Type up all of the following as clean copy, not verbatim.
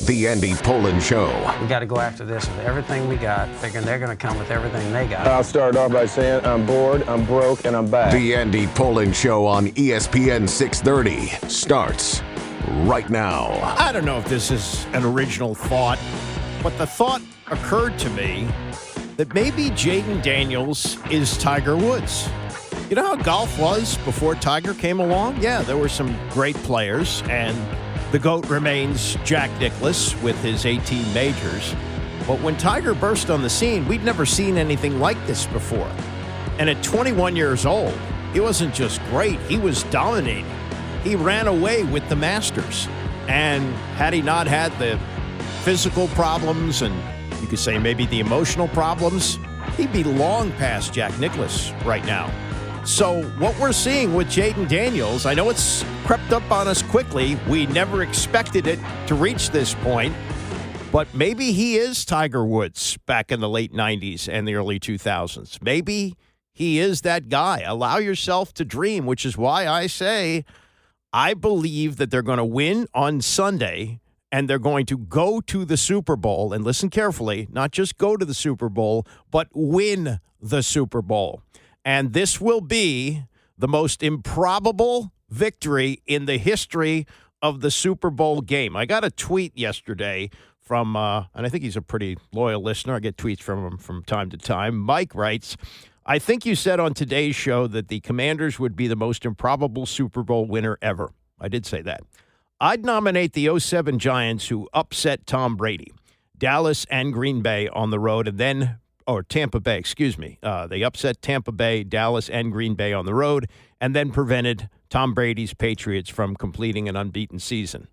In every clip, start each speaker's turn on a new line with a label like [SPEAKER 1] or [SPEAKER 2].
[SPEAKER 1] The Andy Pollin Show.
[SPEAKER 2] We got to go after this with everything we got, figuring they're going to come with everything they got.
[SPEAKER 3] I'll start off by saying I'm bored, I'm broke, and I'm back.
[SPEAKER 1] The Andy Pollin Show on ESPN 630 starts right now.
[SPEAKER 4] I don't know if this is an original thought, but the thought occurred to me that maybe Jaden Daniels is Tiger Woods. You know how golf was before Tiger came along? Yeah, there were some great players, and the GOAT remains Jack Nicklaus with his 18 majors. But when Tiger burst on the scene, we'd never seen anything like this before. And at 21 years old, he wasn't just great, he was dominating. He ran away with the Masters. And had he not had the physical problems and you could say maybe the emotional problems, he'd be long past Jack Nicklaus right now. So what we're seeing with Jaden Daniels, I know it's crept up on us quickly. We never expected it to reach this point. But maybe he is Tiger Woods back in the late 90s and the early 2000s. Maybe he is that guy. Allow yourself to dream, which is why I say I believe that they're going to win on Sunday and they're going to go to the Super Bowl. And listen carefully, not just go to the Super Bowl, but win the Super Bowl. And this will be the most improbable victory in the history of the Super Bowl game. I got a tweet yesterday from, and I think he's a pretty loyal listener. I get tweets from him from time to time. Mike writes, I think you said on today's show that the Commanders would be the most improbable Super Bowl winner ever. I did say that. I'd nominate the 07 Giants who upset Tom Brady, Dallas and Green Bay on the road, and then Tampa Bay, excuse me. They upset Tampa Bay, Dallas, and Green Bay on the road, and then prevented Tom Brady's Patriots from completing an unbeaten season.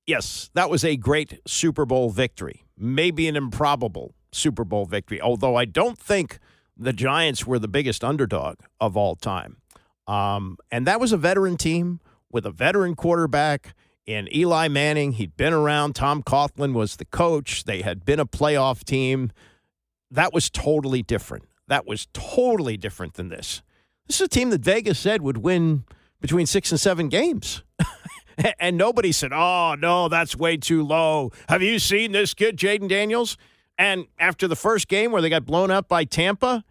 [SPEAKER 4] Yes, that was a great Super Bowl victory. Maybe an improbable Super Bowl victory, although I don't think the Giants were the biggest underdog of all time. And that was a veteran team with a veteran quarterback in Eli Manning. He'd been around. Tom Coughlin was the coach. They had been a playoff team. That was totally different. That was totally different than this. This is a team that Vegas said would win between 6 and 7 games. And nobody said, oh, no, that's way too low. Have you seen this kid, Jaden Daniels? And after the first game where they got blown up by Tampa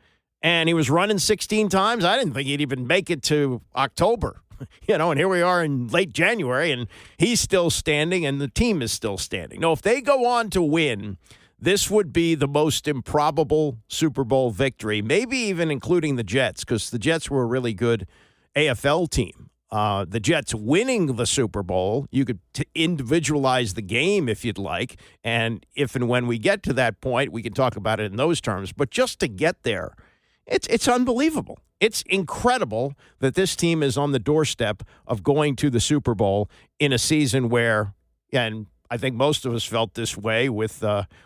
[SPEAKER 4] and he was running 16 times, I didn't think he'd even make it to October. And here we are in late January, and he's still standing, and the team is still standing. No, if they go on to win, this would be the most improbable Super Bowl victory, maybe even including the Jets, because the Jets were a really good AFL team. The Jets winning the Super Bowl, you could individualize the game if you'd like, and if and when we get to that point, we can talk about it in those terms. But just to get there, it's unbelievable. It's incredible that this team is on the doorstep of going to the Super Bowl in a season where, and I think most of us felt this way with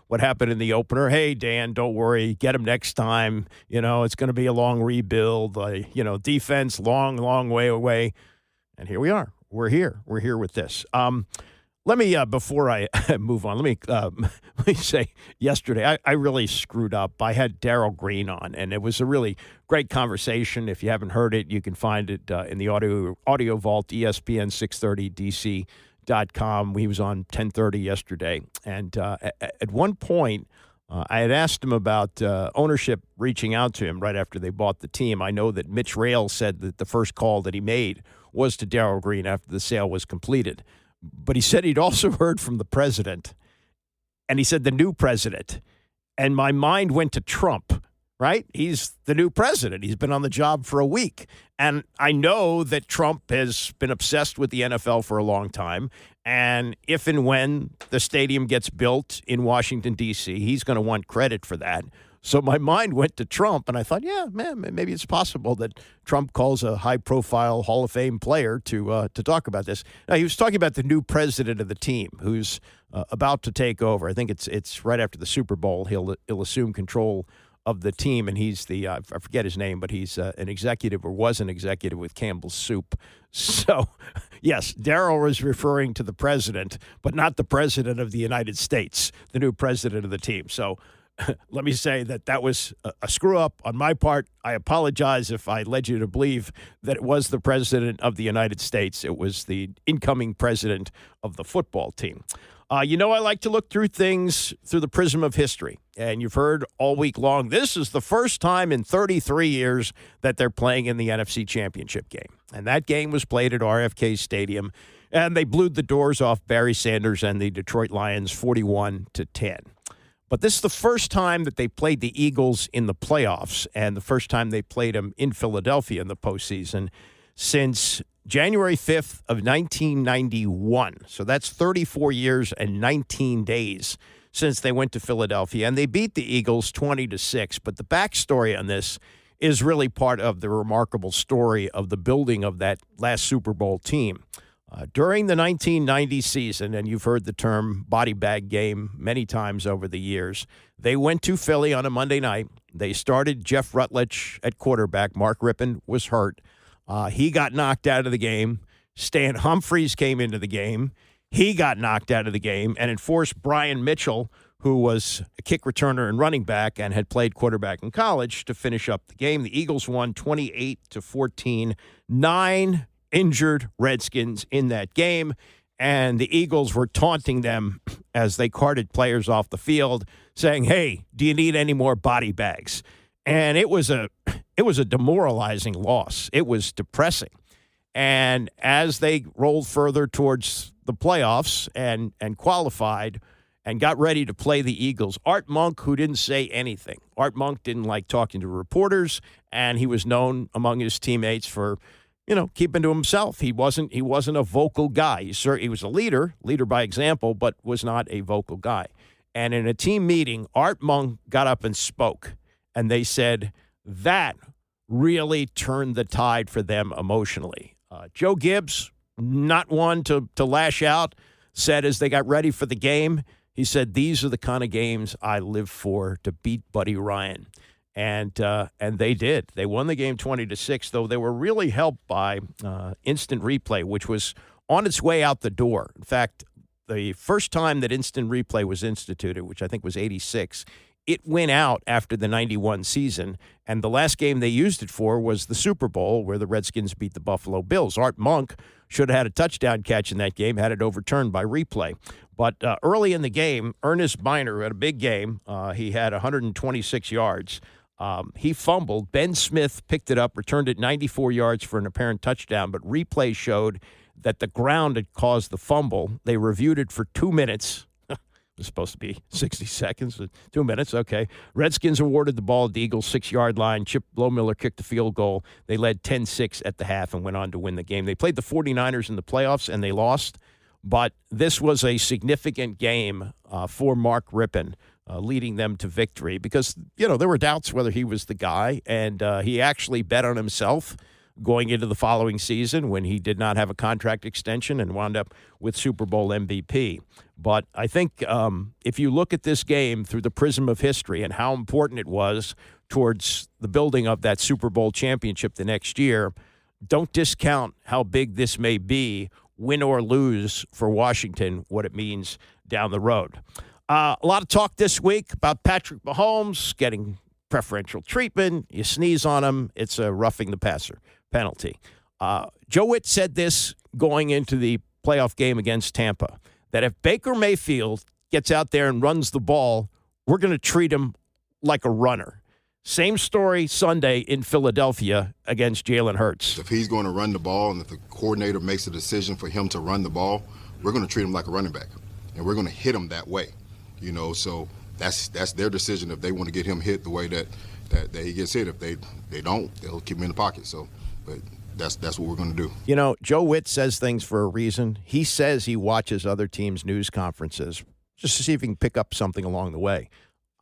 [SPEAKER 4] what happened in the opener. Hey, Dan, don't worry. Get him next time. It's going to be a long rebuild. Defense, long way away. And here we are. We're here. We're here with this. Let me, before I move on, let me say yesterday, I really screwed up. I had Darryl Green on, and it was a really great conversation. If you haven't heard it, you can find it in the audio vault, ESPN630DC.com. He was on 10:30 yesterday. And at one point, I had asked him about ownership reaching out to him right after they bought the team. I know that Mitch Rales said that the first call that he made was to Darryl Green after the sale was completed. But he said he'd also heard from the president, and he said the new president. And my mind went to Trump, right? He's the new president. He's been on the job for a week. And I know that Trump has been obsessed with the NFL for a long time. And if and when the stadium gets built in Washington, D.C., he's going to want credit for that. So my mind went to Trump, and I thought, yeah, man, maybe it's possible that Trump calls a high-profile Hall of Fame player to talk about this. Now, he was talking about the new president of the team who's about to take over. I think it's right after the Super Bowl. He'll assume control of the team, and he's I forget his name, but he's an executive or was an executive with Campbell's Soup. So, yes, Darryl was referring to the president, but not the president of the United States, the new president of the team. So, let me say that was a screw-up on my part. I apologize if I led you to believe that it was the president of the United States. It was the incoming president of the football team. I like to look through things through the prism of history. And you've heard all week long, this is the first time in 33 years that they're playing in the NFC Championship game. And that game was played at RFK Stadium, and they blew the doors off Barry Sanders and the Detroit Lions 41-10. But this is the first time that they played the Eagles in the playoffs, and the first time they played them in Philadelphia in the postseason since January 5th of 1991. So that's 34 years and 19 days since they went to Philadelphia, and they beat the Eagles 20-6. But the backstory on this is really part of the remarkable story of the building of that last Super Bowl team. During the 1990 season, and you've heard the term body bag game many times over the years, they went to Philly on a Monday night. They started Jeff Rutledge at quarterback. Mark Rippon was hurt. He got knocked out of the game. Stan Humphries came into the game. He got knocked out of the game, and it forced Brian Mitchell, who was a kick returner and running back and had played quarterback in college, to finish up the game. The Eagles won 28-14. 9 injured Redskins in that game, and the Eagles were taunting them as they carted players off the field, saying, "Hey, do you need any more body bags?" And it was a demoralizing loss. It was depressing. And as they rolled further towards the playoffs and qualified and got ready to play the Eagles, Art Monk, who didn't say anything. Art Monk didn't like talking to reporters, and he was known among his teammates for keeping to himself. He wasn't a vocal guy. He was a leader by example, but was not a vocal guy. And in a team meeting, Art Monk got up and spoke, and they said that really turned the tide for them emotionally. Joe Gibbs, not one to lash out, said as they got ready for the game, he said, "These are the kind of games I live for, to beat Buddy Ryan." And they did. They won the game 20-6, though they were really helped by instant replay, which was on its way out the door. In fact, the first time that instant replay was instituted, which I think was 86, it went out after the 91 season, and the last game they used it for was the Super Bowl, where the Redskins beat the Buffalo Bills. Art Monk should have had a touchdown catch in that game, had it overturned by replay. But early in the game, Ernest Biner had a big game. He had 126 yards. He fumbled. Ben Smith picked it up, returned it 94 yards for an apparent touchdown, but replay showed that the ground had caused the fumble. They reviewed it for 2 minutes. It was supposed to be 60 seconds, 2 minutes, okay. Redskins awarded the ball at the Eagles' 6-yard line. Chip Blowmiller kicked the field goal. They led 10-6 at the half and went on to win the game. They played the 49ers in the playoffs, and they lost. But this was a significant game for Mark Rippon, leading them to victory because, there were doubts whether he was the guy, and he actually bet on himself going into the following season when he did not have a contract extension and wound up with Super Bowl MVP. But I think if you look at this game through the prism of history and how important it was towards the building of that Super Bowl championship the next year, don't discount how big this may be, win or lose for Washington, what it means down the road. A lot of talk this week about Patrick Mahomes getting preferential treatment. You sneeze on him, it's a roughing the passer penalty. Joe Witt said this going into the playoff game against Tampa, that if Baker Mayfield gets out there and runs the ball, we're going to treat him like a runner. Same story Sunday in Philadelphia against Jalen Hurts.
[SPEAKER 5] If he's going to run the ball and if the coordinator makes a decision for him to run the ball, we're going to treat him like a running back, and we're going to hit him that way. So that's their decision if they want to get him hit the way that he gets hit. If they don't, they'll keep him in the pocket. But that's what we're going to do.
[SPEAKER 4] Joe Witt says things for a reason. He says he watches other teams' news conferences just to see if he can pick up something along the way.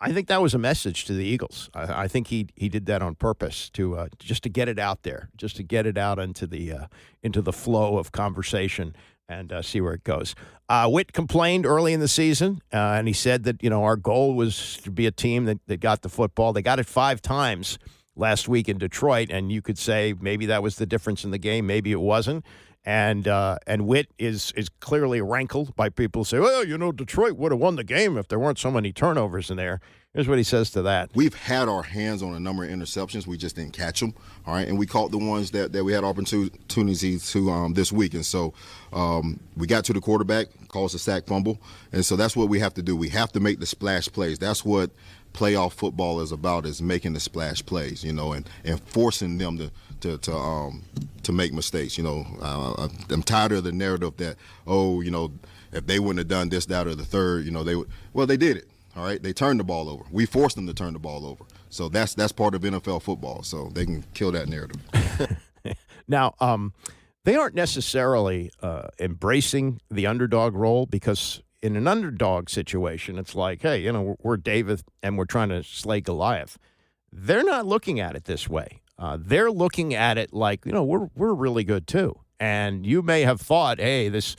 [SPEAKER 4] I think that was a message to the Eagles. I think he did that on purpose to just to get it out there, just to get it out into the flow of conversation and see where it goes. Witt complained early in the season, and he said that our goal was to be a team that got the football. They got it 5 times last week in Detroit, and you could say maybe that was the difference in the game. Maybe it wasn't. And Witt is clearly rankled by people who say, well, Detroit would have won the game if there weren't so many turnovers in there. Here's what he says to that.
[SPEAKER 5] We've had our hands on a number of interceptions. We just didn't catch them, all right? And we caught the ones that we had opportunities to this week. And so we got to the quarterback, caused a sack fumble. And so that's what we have to do. We have to make the splash plays. That's what playoff football is about, is making the splash plays, and forcing them to make mistakes. I'm tired of the narrative that, if they wouldn't have done this, that, or the third, they would. Well, they did it. All right, they turned the ball over. We forced them to turn the ball over. So that's part of NFL football. So they can kill that narrative.
[SPEAKER 4] Now, they aren't necessarily embracing the underdog role, because in an underdog situation, it's like, hey, we're David and we're trying to slay Goliath. They're not looking at it this way. They're looking at it like, we're really good too. And you may have thought, hey, this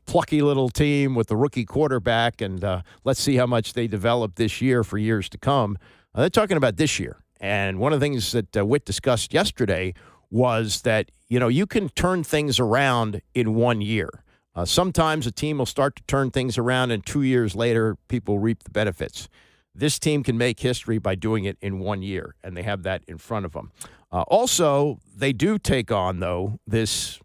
[SPEAKER 4] plucky little team with the rookie quarterback, and let's see how much they develop this year for years to come. They're talking about this year. And one of the things that Witt discussed yesterday was that, you can turn things around in 1 year. Sometimes a team will start to turn things around, and 2 years later, people reap the benefits. This team can make history by doing it in 1 year, and they have that in front of them. Also, they do take on, though, this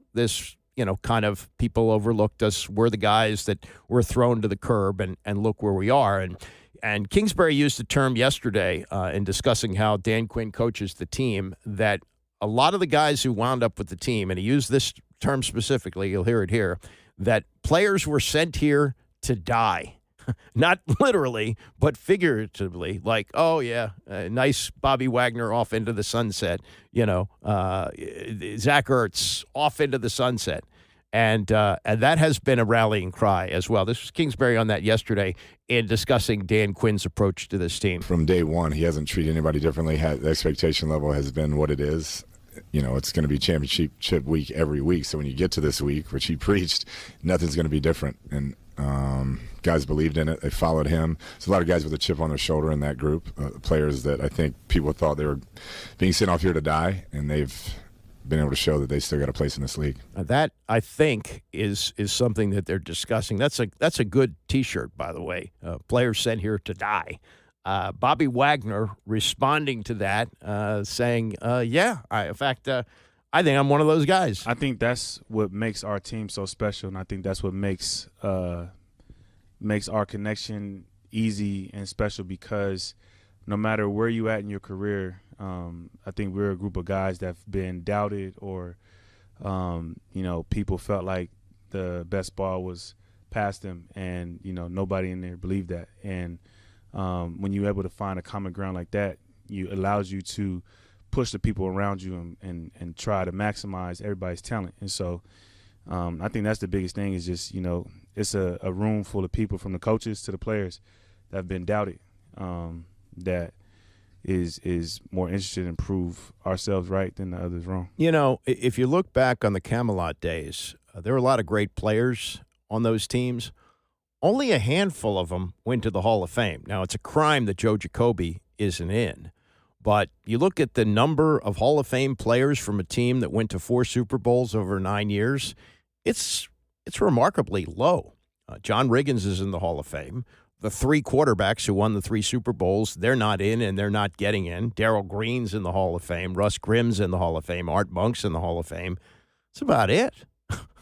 [SPEAKER 4] kind of people overlooked us. We're the guys that were thrown to the curb, and look where we are. And Kingsbury used the term yesterday in discussing how Dan Quinn coaches the team, that a lot of the guys who wound up with the team, and he used this term specifically, you'll hear it here, that players were sent here to die. Not literally, but figuratively, like, nice Bobby Wagner off into the sunset, Zach Ertz off into the sunset. And that has been a rallying cry as well. This was Kingsbury on that yesterday in discussing Dan Quinn's approach to this team.
[SPEAKER 6] From day one, he hasn't treated anybody differently. The expectation level has been what it is. It's going to be championship week every week. So when you get to this week, which he preached, nothing's going to be different. And guys believed in it. They followed him. There's a lot of guys with a chip on their shoulder in that group, players that I think people thought they were being sent off here to die, and they've been able to show that they still got a place in this league.
[SPEAKER 4] That, I think, is something that they're discussing. That's a good T-shirt, by the way. Players sent here to die. Bobby Wagner responding to that, saying, I think I'm one of those guys.
[SPEAKER 7] I think that's what makes our team so special, and I think that's what makes our connection easy and special, because no matter where you at in your career, I think we're a group of guys that have been doubted, or people felt like the best ball was past them, and nobody in there believed that. And when you're able to find a common ground like that, it allows you to push the people around you and try to maximize everybody's talent. And so I think that's the biggest thing, is just, it's a room full of people, from the coaches to the players, that have been doubted, that is more interested in prove ourselves right than the others wrong.
[SPEAKER 4] If you look back on the Camelot days, there were a lot of great players on those teams. Only a handful of them went to the Hall of Fame. Now, it's a crime that Joe Jacoby isn't in. But you look at the number of Hall of Fame players from a team that went to 4 Super Bowls over 9 years, it's remarkably low. John Riggins is in the Hall of Fame. The 3 quarterbacks who won the 3 Super Bowls, they're not in, and they're not getting in. Darryl Green's in the Hall of Fame. Russ Grimm's in the Hall of Fame. Art Monk's in the Hall of Fame. That's about it.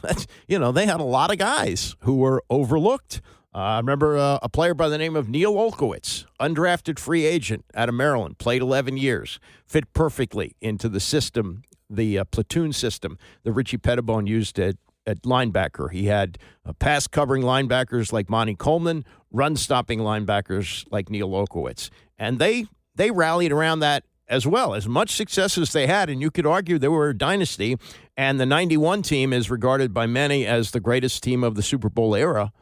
[SPEAKER 4] They had a lot of guys who were overlooked. I remember a player by the name of Neil Olkowitz, undrafted free agent out of Maryland, played 11 years, fit perfectly into the system, the platoon system that Richie Pettibone used at linebacker. He had pass-covering linebackers like Monty Coleman, run-stopping linebackers like Neil Olkowitz. And they rallied around that as well. As much success as they had, and you could argue they were a dynasty, and the 91 team is regarded by many as the greatest team of the Super Bowl era,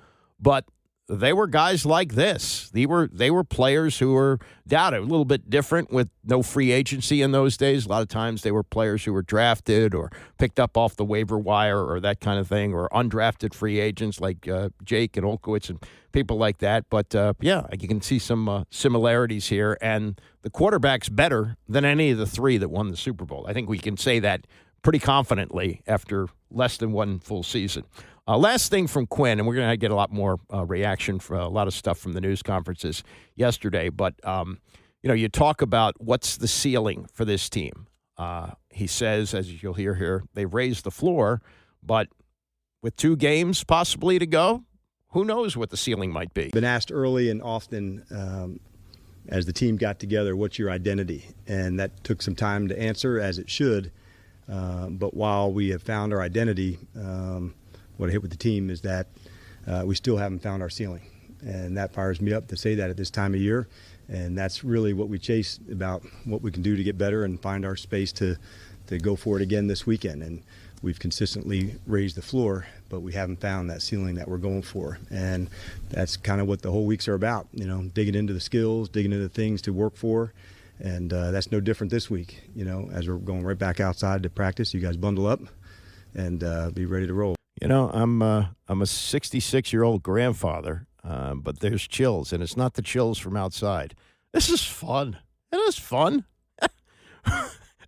[SPEAKER 4] but they were guys like this. They were players who were doubted. A little bit different with no free agency in those days. A lot of times they were players who were drafted or picked up off the waiver wire or that kind of thing, or undrafted free agents like Jake and Olkowitz and people like that. But, you can see some similarities here. And the quarterback's better than any of the 3 that won the Super Bowl. I think we can say that pretty confidently after less than one full season. Last thing from Quinn, and we're going to get a lot more reaction from a lot of stuff from the news conferences yesterday, but you talk about what's the ceiling for this team. He says, as you'll hear here, they've raised the floor, but with 2 games possibly to go, who knows what the ceiling might be.
[SPEAKER 8] Been asked early and often as the team got together, what's your identity? And that took some time to answer, as it should. But while we have found our identity, what I hit with the team is that we still haven't found our ceiling. And that fires me up to say that at this time of year. And that's really what we chase, about what we can do to get better and find our space to go for it again this weekend. And we've consistently raised the floor, but we haven't found that ceiling that we're going for. And that's kind of what the whole weeks are about, digging into the skills, digging into things to work for. And that's no different this week, as we're going right back outside to practice. You guys bundle up and be ready to roll.
[SPEAKER 4] I'm a 66-year-old grandfather, but there's chills, and it's not the chills from outside. This is fun. It is fun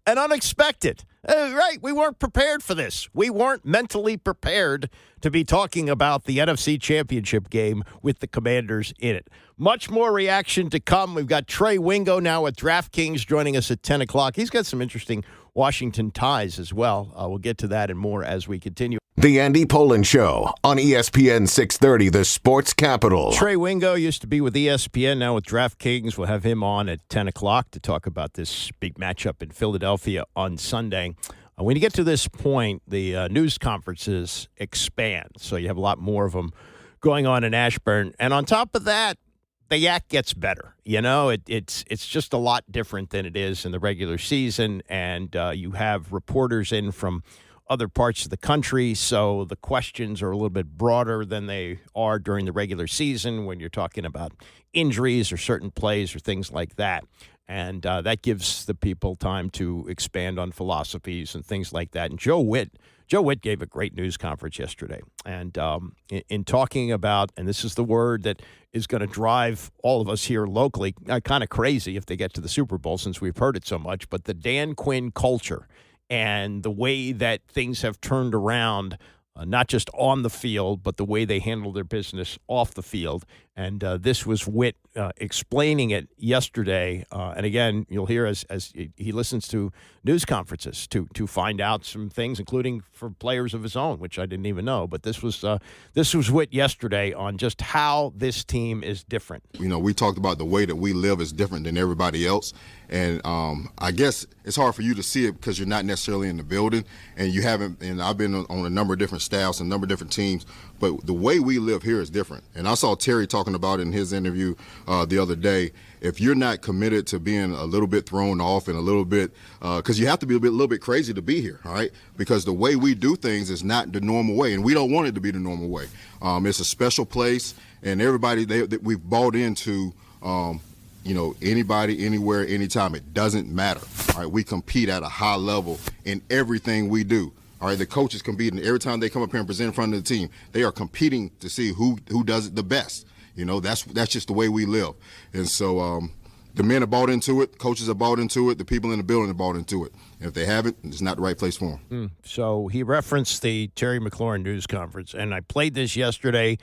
[SPEAKER 4] and unexpected. Right, we weren't prepared for this. We weren't mentally prepared to be talking about the NFC Championship game with the Commanders in it. Much more reaction to come. We've got Trey Wingo now at DraftKings joining us at 10 o'clock. He's got some interesting Washington ties as well. We'll get to that and more as we continue.
[SPEAKER 1] The Andy Pollin Show on ESPN 630, the sports capital.
[SPEAKER 4] Trey Wingo used to be with ESPN, now with DraftKings. We'll have him on at 10 o'clock to talk about this big matchup in Philadelphia on Sunday. When you get to this point, the news conferences expand, so you have a lot more of them going on in Ashburn. And on top of that, the yak gets better. It's just a lot different than it is in the regular season, and you have reporters in from other parts of the country, so the questions are a little bit broader than they are during the regular season when you're talking about injuries or certain plays or things like that. And that gives the people time to expand on philosophies and things like that. And Joe Witt gave a great news conference yesterday. And in talking about, and this is the word that is going to drive all of us here locally, kind of crazy if they get to the Super Bowl since we've heard it so much, but the Dan Quinn culture and the way that things have turned around, not just on the field, but the way they handle their business off the field. And this was Witt explaining it yesterday. And again, you'll hear as he listens to news conferences to find out some things, including for players of his own, which I didn't even know. But this was Witt yesterday on just how this team is different.
[SPEAKER 5] We talked about the way that we live is different than everybody else. And I guess it's hard for you to see it because you're not necessarily in the building and you haven't. And I've been on a number of different staffs and a number of different teams. But the way we live here is different. And I saw Terry talking about in his interview the other day, if you're not committed to being a little bit thrown off and a little bit, because you have to be a little bit crazy to be here, all right? Because the way we do things is not the normal way, and we don't want it to be the normal way. It's a special place, and everybody we've bought into, anybody, anywhere, anytime. It doesn't matter, all right? We compete at a high level in everything we do. All right, the coaches competing. Every time they come up here and present in front of the team, they are competing to see who does it the best. That's just the way we live. And so the men are bought into it, coaches are bought into it, the people in the building are bought into it. And if they haven't, it's not the right place for them.
[SPEAKER 4] So he referenced the Terry McLaurin news conference, and I played this yesterday.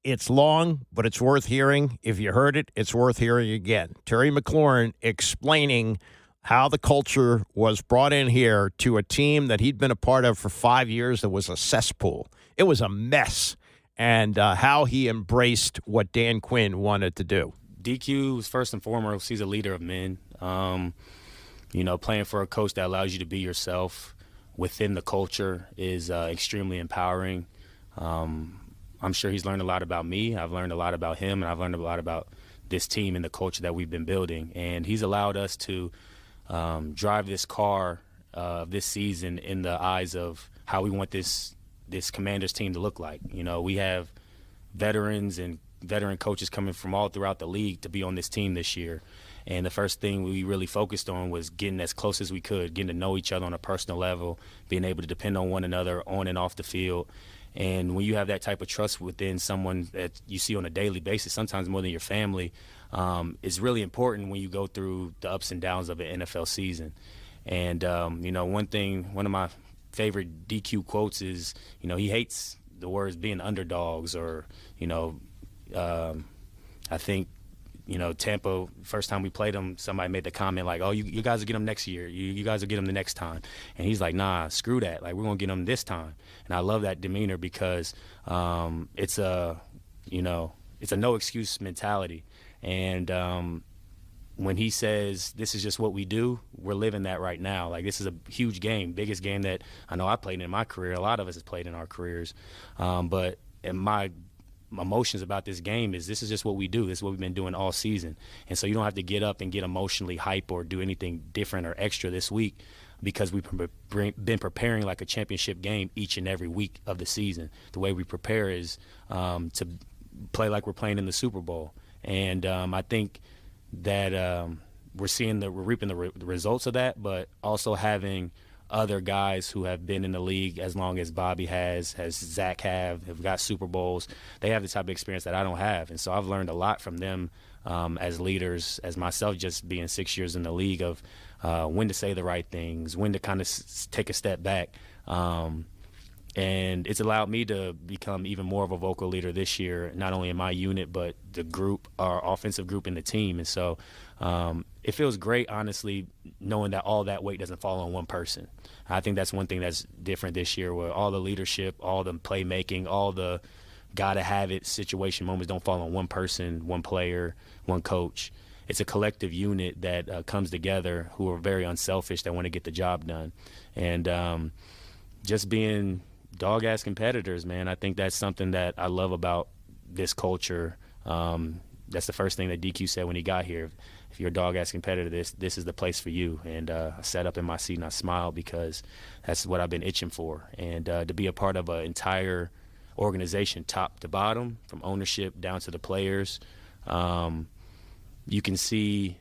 [SPEAKER 4] It's long, but it's worth hearing. If you heard it, it's worth hearing again. Terry McLaurin explaining how the culture was brought in here to a team that he'd been a part of for 5 years that was a cesspool. It was a mess. And how he embraced what Dan Quinn wanted to do.
[SPEAKER 9] DQ is first and foremost, he's a leader of men. Playing for a coach that allows you to be yourself within the culture is extremely empowering. I'm sure he's learned a lot about me. I've learned a lot about him, and I've learned a lot about this team and the culture that we've been building. And he's allowed us to drive this car this season in the eyes of how we want this Commanders team to look like. We have veterans and veteran coaches coming from all throughout the league to be on this team this year. And the first thing we really focused on was getting as close as we could, getting to know each other on a personal level, being able to depend on one another on and off the field. And when you have that type of trust within someone that you see on a daily basis, sometimes more than your family, it's really important when you go through the ups and downs of an NFL season. And, one of my favorite DQ quotes is, he hates the words being underdogs or, I think, Tampa, first time we played them, somebody made the comment like, oh, you guys will get them next year. You guys will get them the next time. And he's like, nah, screw that. Like, we're going to get them this time. And I love that demeanor because it's a no excuse mentality. And when he says this is just what we do, we're living that right now. Like, this is a huge game, biggest game that I know I played in my career. A lot of us has played in our careers. But in my emotions about this game is this is just what we do. This is what we've been doing all season. And so you don't have to get up and get emotionally hype or do anything different or extra this week because we've been preparing like a championship game each and every week of the season. The way we prepare is to play like we're playing in the Super Bowl. And I think that we're reaping the results of that, but also having other guys who have been in the league as long as Bobby has Zach have got Super Bowls. They have the type of experience that I don't have. And so I've learned a lot from them as leaders, as myself just being 6 years in the league of when to say the right things, when to kind of take a step back. And it's allowed me to become even more of a vocal leader this year, not only in my unit, but the group, our offensive group and the team. And so it feels great, honestly, knowing that all that weight doesn't fall on one person. I think that's one thing that's different this year, where all the leadership, all the playmaking, all the gotta-have-it situation moments don't fall on one person, one player, one coach. It's a collective unit that comes together who are very unselfish, that want to get the job done. And just being dog-ass competitors, man, I think that's something that I love about this culture. That's the first thing that DQ said when he got here. If you're a dog-ass competitor, this is the place for you. And I sat up in my seat and I smiled because that's what I've been itching for. And to be a part of an entire organization, top to bottom, from ownership down to the players, you can see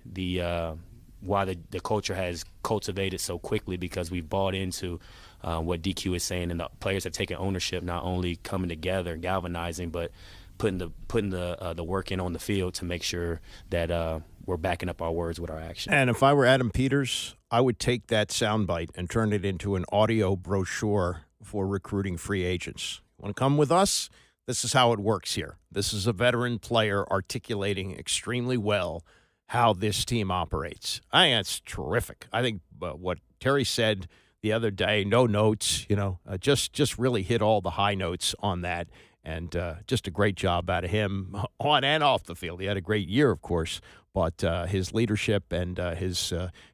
[SPEAKER 9] why the culture has cultivated so quickly, because we've bought into what DQ is saying, and the players have taken ownership, not only coming together and galvanizing, but putting the work in on the field to make sure that we're backing up our words with our action.
[SPEAKER 4] And if I were Adam Peters, I would take that soundbite and turn it into an audio brochure for recruiting free agents. Want to come with us? This is how it works here. This is a veteran player articulating extremely well how this team operates. I think that's terrific. I think what Terry said the other day, no notes, just really hit all the high notes on that. And just a great job out of him on and off the field. He had a great year, of course, but his leadership and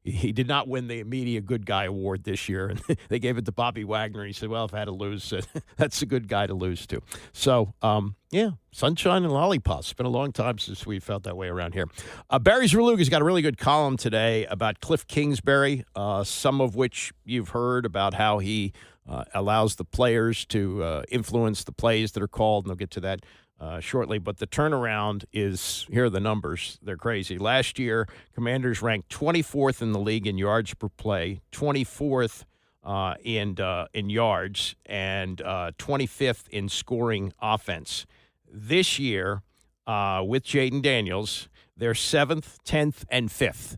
[SPEAKER 4] he did not win the Media Good Guy Award this year. And they gave it to Bobby Wagner. He said, well, if I had to lose, that's a good guy to lose to. So, sunshine and lollipops. It's been a long time since we felt that way around here. Barry Zerluga's got a really good column today about Cliff Kingsbury, some of which you've heard about how he allows the players to influence the plays that are called, and they'll get to that shortly. But the turnaround is, here are the numbers. They're crazy. Last year, Commanders ranked 24th in the league in yards per play, 24th in yards, and 25th in scoring offense. This year, with Jaden Daniels, they're 7th, 10th, and 5th.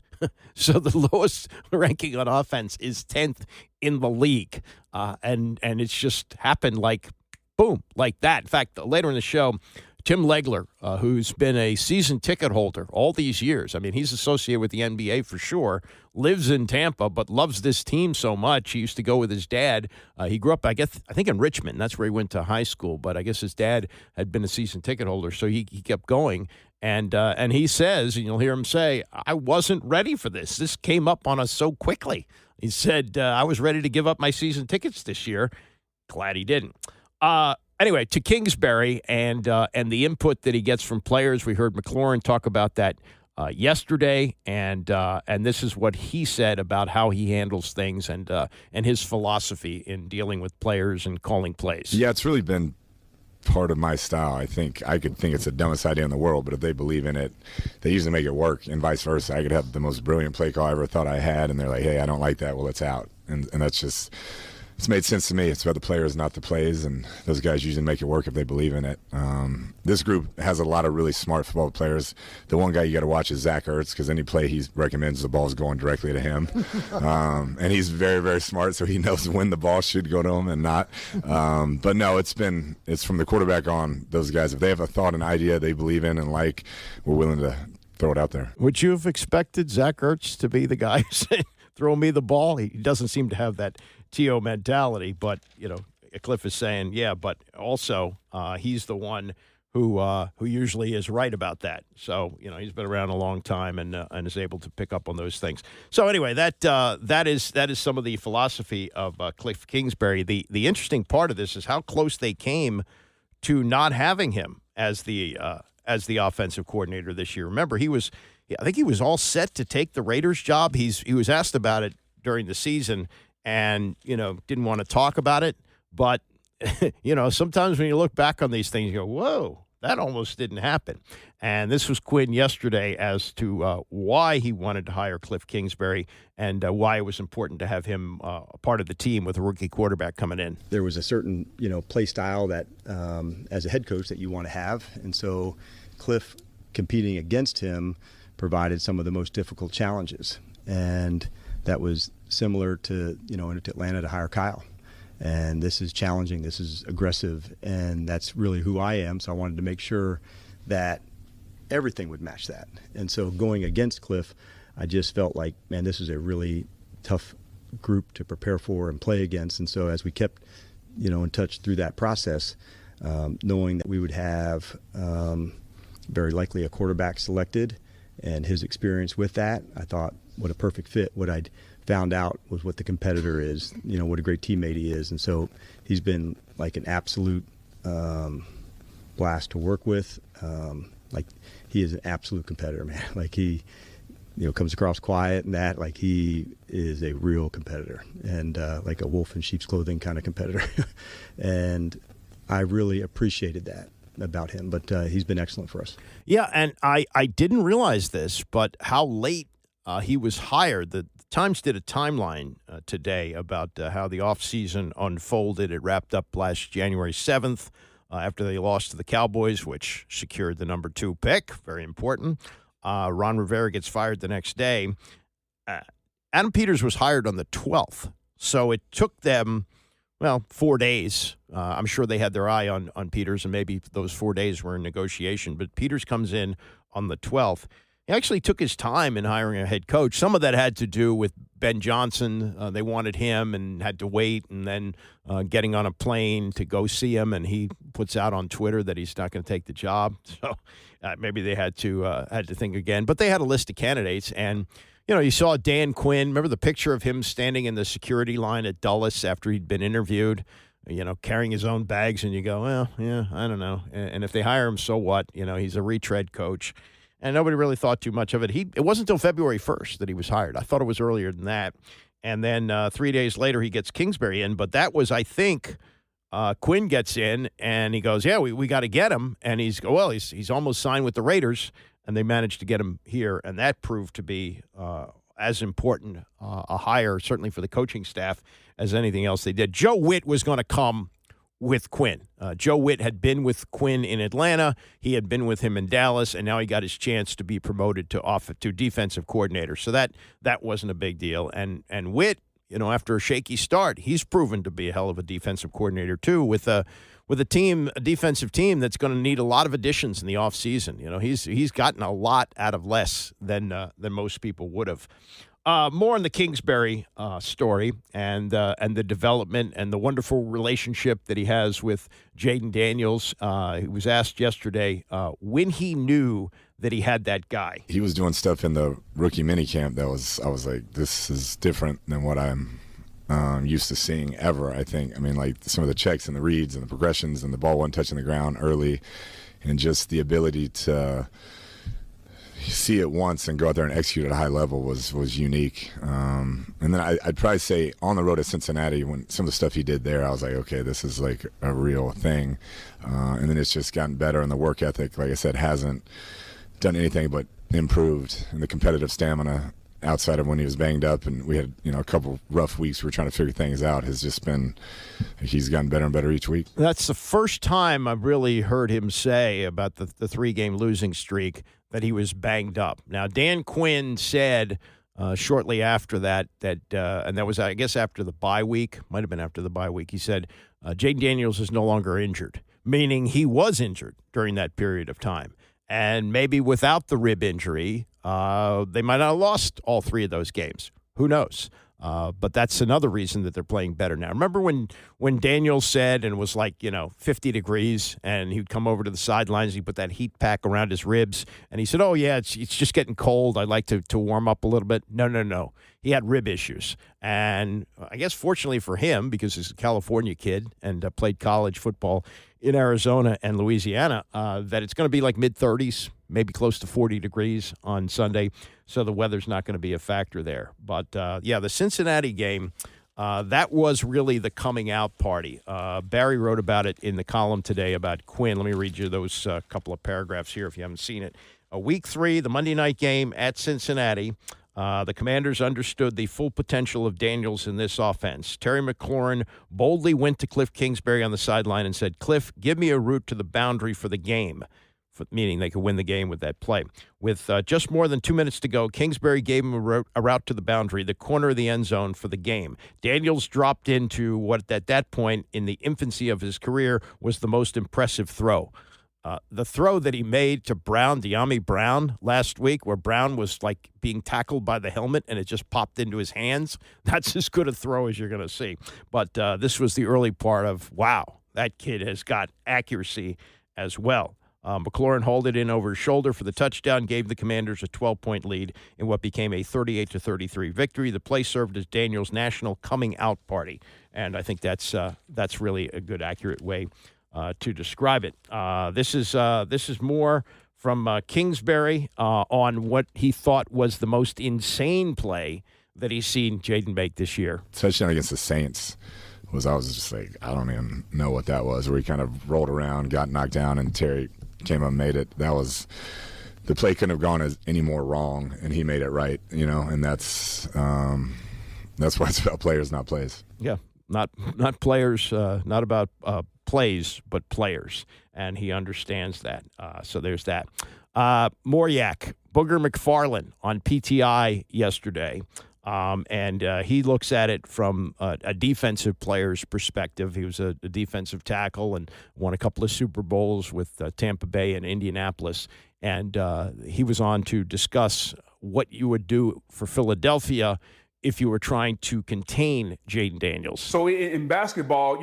[SPEAKER 4] So the lowest ranking on offense is 10th in the league. And it's just happened like, boom, like that. In fact, later in the show, Tim Legler, who's been a season ticket holder all these years, I mean, he's associated with the NBA for sure, lives in Tampa, but loves this team so much. He used to go with his dad. He grew up, I think in Richmond. That's where he went to high school. But I guess his dad had been a season ticket holder, so he kept going. And he says, and you'll hear him say, I wasn't ready for this. This came up on us so quickly. He said, I was ready to give up my season tickets this year. Glad he didn't. Anyway, to Kingsbury and the input that he gets from players. We heard McLaurin talk about that yesterday, and this is what he said about how he handles things and his philosophy in dealing with players and calling plays.
[SPEAKER 6] Yeah, it's really been part of my style. I think it's the dumbest idea in the world, but if they believe in it, they usually make it work, and vice versa. I could have the most brilliant play call I ever thought I had, and they're like, hey, I don't like that. Well, it's out. And that's just it's made sense to me. It's about the players, not the plays, and those guys usually make it work if they believe in it. This group has a lot of really smart football players. The one guy you got to watch is Zach Ertz, because any play he recommends, the ball's going directly to him. And he's very, very smart, so he knows when the ball should go to him and not. But no, it's from the quarterback on. Those guys, if they have a thought, an idea they believe in and like, we're willing to throw it out there.
[SPEAKER 4] Would you have expected Zach Ertz to be the guy saying, throw me the ball? He doesn't seem to have that T.O. mentality, but, Cliff is saying, yeah, but also he's the one who usually is right about that. So, he's been around a long time and is able to pick up on those things. So anyway, that is some of the philosophy of Cliff Kingsbury. The interesting part of this is how close they came to not having him as the offensive coordinator this year. Remember, I think he was all set to take the Raiders job. He was asked about it during the season and, didn't want to talk about it. But, sometimes when you look back on these things, you go, whoa, that almost didn't happen. And this was Quinn yesterday as to why he wanted to hire Cliff Kingsbury and why it was important to have him a part of the team with a rookie quarterback coming in.
[SPEAKER 8] There was a certain, play style that as a head coach that you want to have. And so Cliff competing against him provided some of the most difficult challenges. And that was similar to, in Atlanta to hire Kyle. And this is challenging, this is aggressive, and that's really who I am. So I wanted to make sure that everything would match that. And so going against Cliff, I just felt like, man, this is a really tough group to prepare for and play against. And so as we kept, in touch through that process, knowing that we would have very likely a quarterback selected and his experience with that, I thought, what a perfect fit. What I'd found out was what the competitor is, what a great teammate he is. And so he's been like an absolute blast to work with. Like he is an absolute competitor, man. Like he, comes across quiet and that, like he is a real competitor and like a wolf in sheep's clothing kind of competitor. And I really appreciated that about him, but he's been excellent for us.
[SPEAKER 4] Yeah, and I didn't realize this, but how late he was hired. The Times did a timeline today about how the offseason unfolded. It wrapped up last January 7th after they lost to the Cowboys, which secured the number 2 pick. Very important. Ron Rivera gets fired the next day. Adam Peters was hired on the 12th, so it took them, 4 days. I'm sure they had their eye on Peters, and maybe those 4 days were in negotiation. But Peters comes in on the 12th. He actually took his time in hiring a head coach. Some of that had to do with Ben Johnson. They wanted him and had to wait, and then getting on a plane to go see him, and he puts out on Twitter that he's not going to take the job. So maybe they had to think again. But they had a list of candidates, and you saw Dan Quinn. Remember the picture of him standing in the security line at Dulles after he'd been interviewed, carrying his own bags, and you go, well, yeah, I don't know. And if they hire him, so what? He's a retread coach. And nobody really thought too much of it. It wasn't until February 1st that he was hired. I thought it was earlier than that. And then 3 days later, he gets Kingsbury in. But that was, I think, Quinn gets in, and he goes, yeah, we got to get him. And he's almost signed with the Raiders, and they managed to get him here. And that proved to be as important a hire, certainly for the coaching staff, as anything else they did. Joe Witt was going to come with Quinn. Joe Witt had been with Quinn in Atlanta. He had been with him in Dallas, and now he got his chance to be promoted to defensive coordinator. So that wasn't a big deal. And Witt, after a shaky start, he's proven to be a hell of a defensive coordinator too, with a defensive team that's going to need a lot of additions in the offseason. He's gotten a lot out of less than most people would have. More on the Kingsbury story and the development and the wonderful relationship that he has with Jaden Daniels. He was asked yesterday when he knew that he had that guy.
[SPEAKER 6] He was doing stuff in the rookie minicamp I was like, this is different than what I'm used to seeing ever, I think. I mean, like some of the checks and the reads and the progressions and the ball wasn't touching the ground early, and just the ability to see it once and go out there and execute at a high level was unique. And then I'd probably say on the road at Cincinnati, when some of the stuff he did there, I was like, okay, this is like a real thing. And then it's just gotten better, and the work ethic, like I said, hasn't done anything but improved, and the competitive stamina outside of when he was banged up and we had, a couple rough weeks we were trying to figure things out, has just been, he's gotten better and better each week.
[SPEAKER 4] That's the first time I've really heard him say about the 3-game losing streak that he was banged up. Now, Dan Quinn said shortly after that, and that was, I guess, after the bye week, might have been after the bye week, he said, Jaden Daniels is no longer injured, meaning he was injured during that period of time. And maybe without the rib injury, they might not have lost all 3 of those games. Who knows? But that's another reason that they're playing better now. Remember when Daniel said, and it was like, 50 degrees, and he'd come over to the sidelines, he'd put that heat pack around his ribs, and he said, oh, yeah, it's just getting cold. I'd like to warm up a little bit. No. He had rib issues. And I guess fortunately for him, because he's a California kid and played college football in Arizona and Louisiana, that it's going to be like mid-30s, maybe close to 40 degrees on Sunday, so the weather's not going to be a factor there. But, the Cincinnati game, that was really the coming out party. Barry wrote about it in the column today about Quinn. Let me read you those couple of paragraphs here if you haven't seen it. Week 3, the Monday night game at Cincinnati, the Commanders understood the full potential of Daniels in this offense. Terry McLaurin boldly went to Cliff Kingsbury on the sideline and said, Cliff, give me a route to the boundary for the game, meaning they could win the game with that play. With just more than 2 minutes to go, Kingsbury gave him a route to the boundary, the corner of the end zone for the game. Daniels dropped into what at that point in the infancy of his career was the most impressive throw. The throw that he made to Brown, De'Ami Brown, last week, where Brown was like being tackled by the helmet and it just popped into his hands, that's as good a throw as you're going to see. But this was the early part of, wow, that kid has got accuracy as well. McLaurin hauled it in over his shoulder for the touchdown, gave the Commanders a 12-point lead in what became a 38-33 victory. The play served as Daniels' national coming-out party, and I think that's really a good, accurate way to describe it. This is more from Kingsbury on what he thought was the most insane play that he's seen Jaden make this year.
[SPEAKER 6] Touchdown against the Saints I was just like, I don't even know what that was, where he kind of rolled around, got knocked down, and Terry came up and made it. That was, the play couldn't have gone any more wrong, and he made it right, and that's why it's about players, not plays.
[SPEAKER 4] Yeah, not players, not about plays, but players, and he understands that. So there's that. Moriak, Booger McFarland on PTI yesterday. And he looks at it from a defensive player's perspective. He was a defensive tackle and won a couple of Super Bowls with Tampa Bay and Indianapolis. And he was on to discuss what you would do for Philadelphia if you were trying to contain Jaden Daniels.
[SPEAKER 10] So in basketball,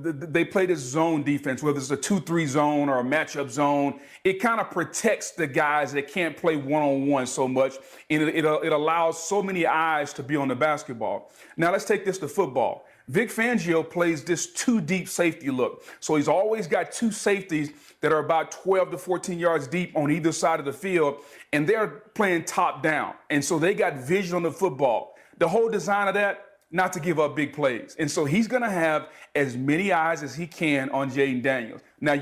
[SPEAKER 10] they play this zone defense, whether it's a 2-3 zone or a matchup zone. It kind of protects the guys that can't play one-on-one so much, and it allows so many eyes to be on the basketball. Now let's take this to football. Vic Fangio plays this 2-deep safety look. So he's always got 2 safeties that are about 12 to 14 yards deep on either side of the field, and they're playing top down. And so they got vision on the football. The whole design of that, not to give up big plays. And so he's going to have as many eyes as he can on Jaden Daniels. Now,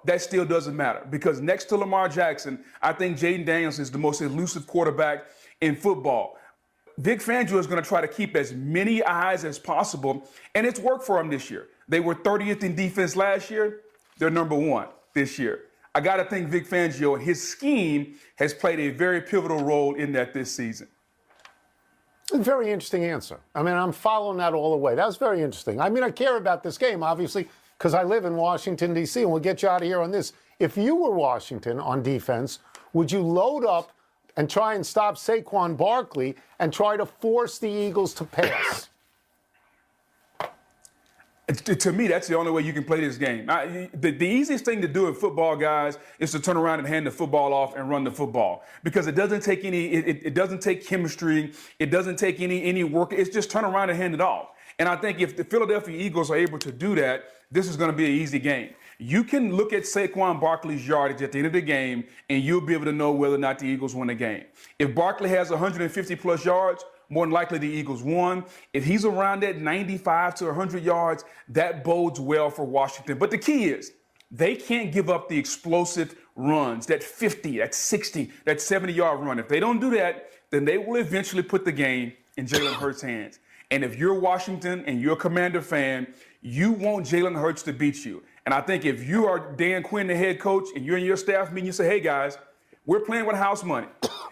[SPEAKER 10] that still doesn't matter because next to Lamar Jackson, I think Jaden Daniels is the most elusive quarterback in football. Vic Fangio is going to try to keep as many eyes as possible, and it's worked for him this year. They were 30th in defense last year. They're number 1 this year. I got to think Vic Fangio and his scheme has played a very pivotal role in that this season.
[SPEAKER 11] A very interesting answer. I mean, I'm following that all the way. That was very interesting. I mean, I care about this game, obviously, because I live in Washington, D.C., and we'll get you out of here on this. If you were Washington on defense, would you load up and try and stop Saquon Barkley and try to force the Eagles to pass?
[SPEAKER 10] To me, that's the only way you can play this game. The easiest thing to do in football, guys, is to turn around and hand the football off and run the football because it doesn't take it doesn't take chemistry. It doesn't take any work. It's just turn around and hand it off. And I think if the Philadelphia Eagles are able to do that, this is going to be an easy game. You can look at Saquon Barkley's yardage at the end of the game, and you'll be able to know whether or not the Eagles win the game. If Barkley has 150-plus yards, more than likely the Eagles won. If he's around that 95 to 100 yards, that bodes well for Washington. But the key is they can't give up the explosive runs, that 50, that 60, that 70-yard run. If they don't do that, then they will eventually put the game in Jalen Hurts' hands. And if you're Washington and you're a Commander fan, you want Jalen Hurts to beat you. And I think if you are Dan Quinn, the head coach, and you're in your staff meeting, you say, hey, guys, we're playing with house money.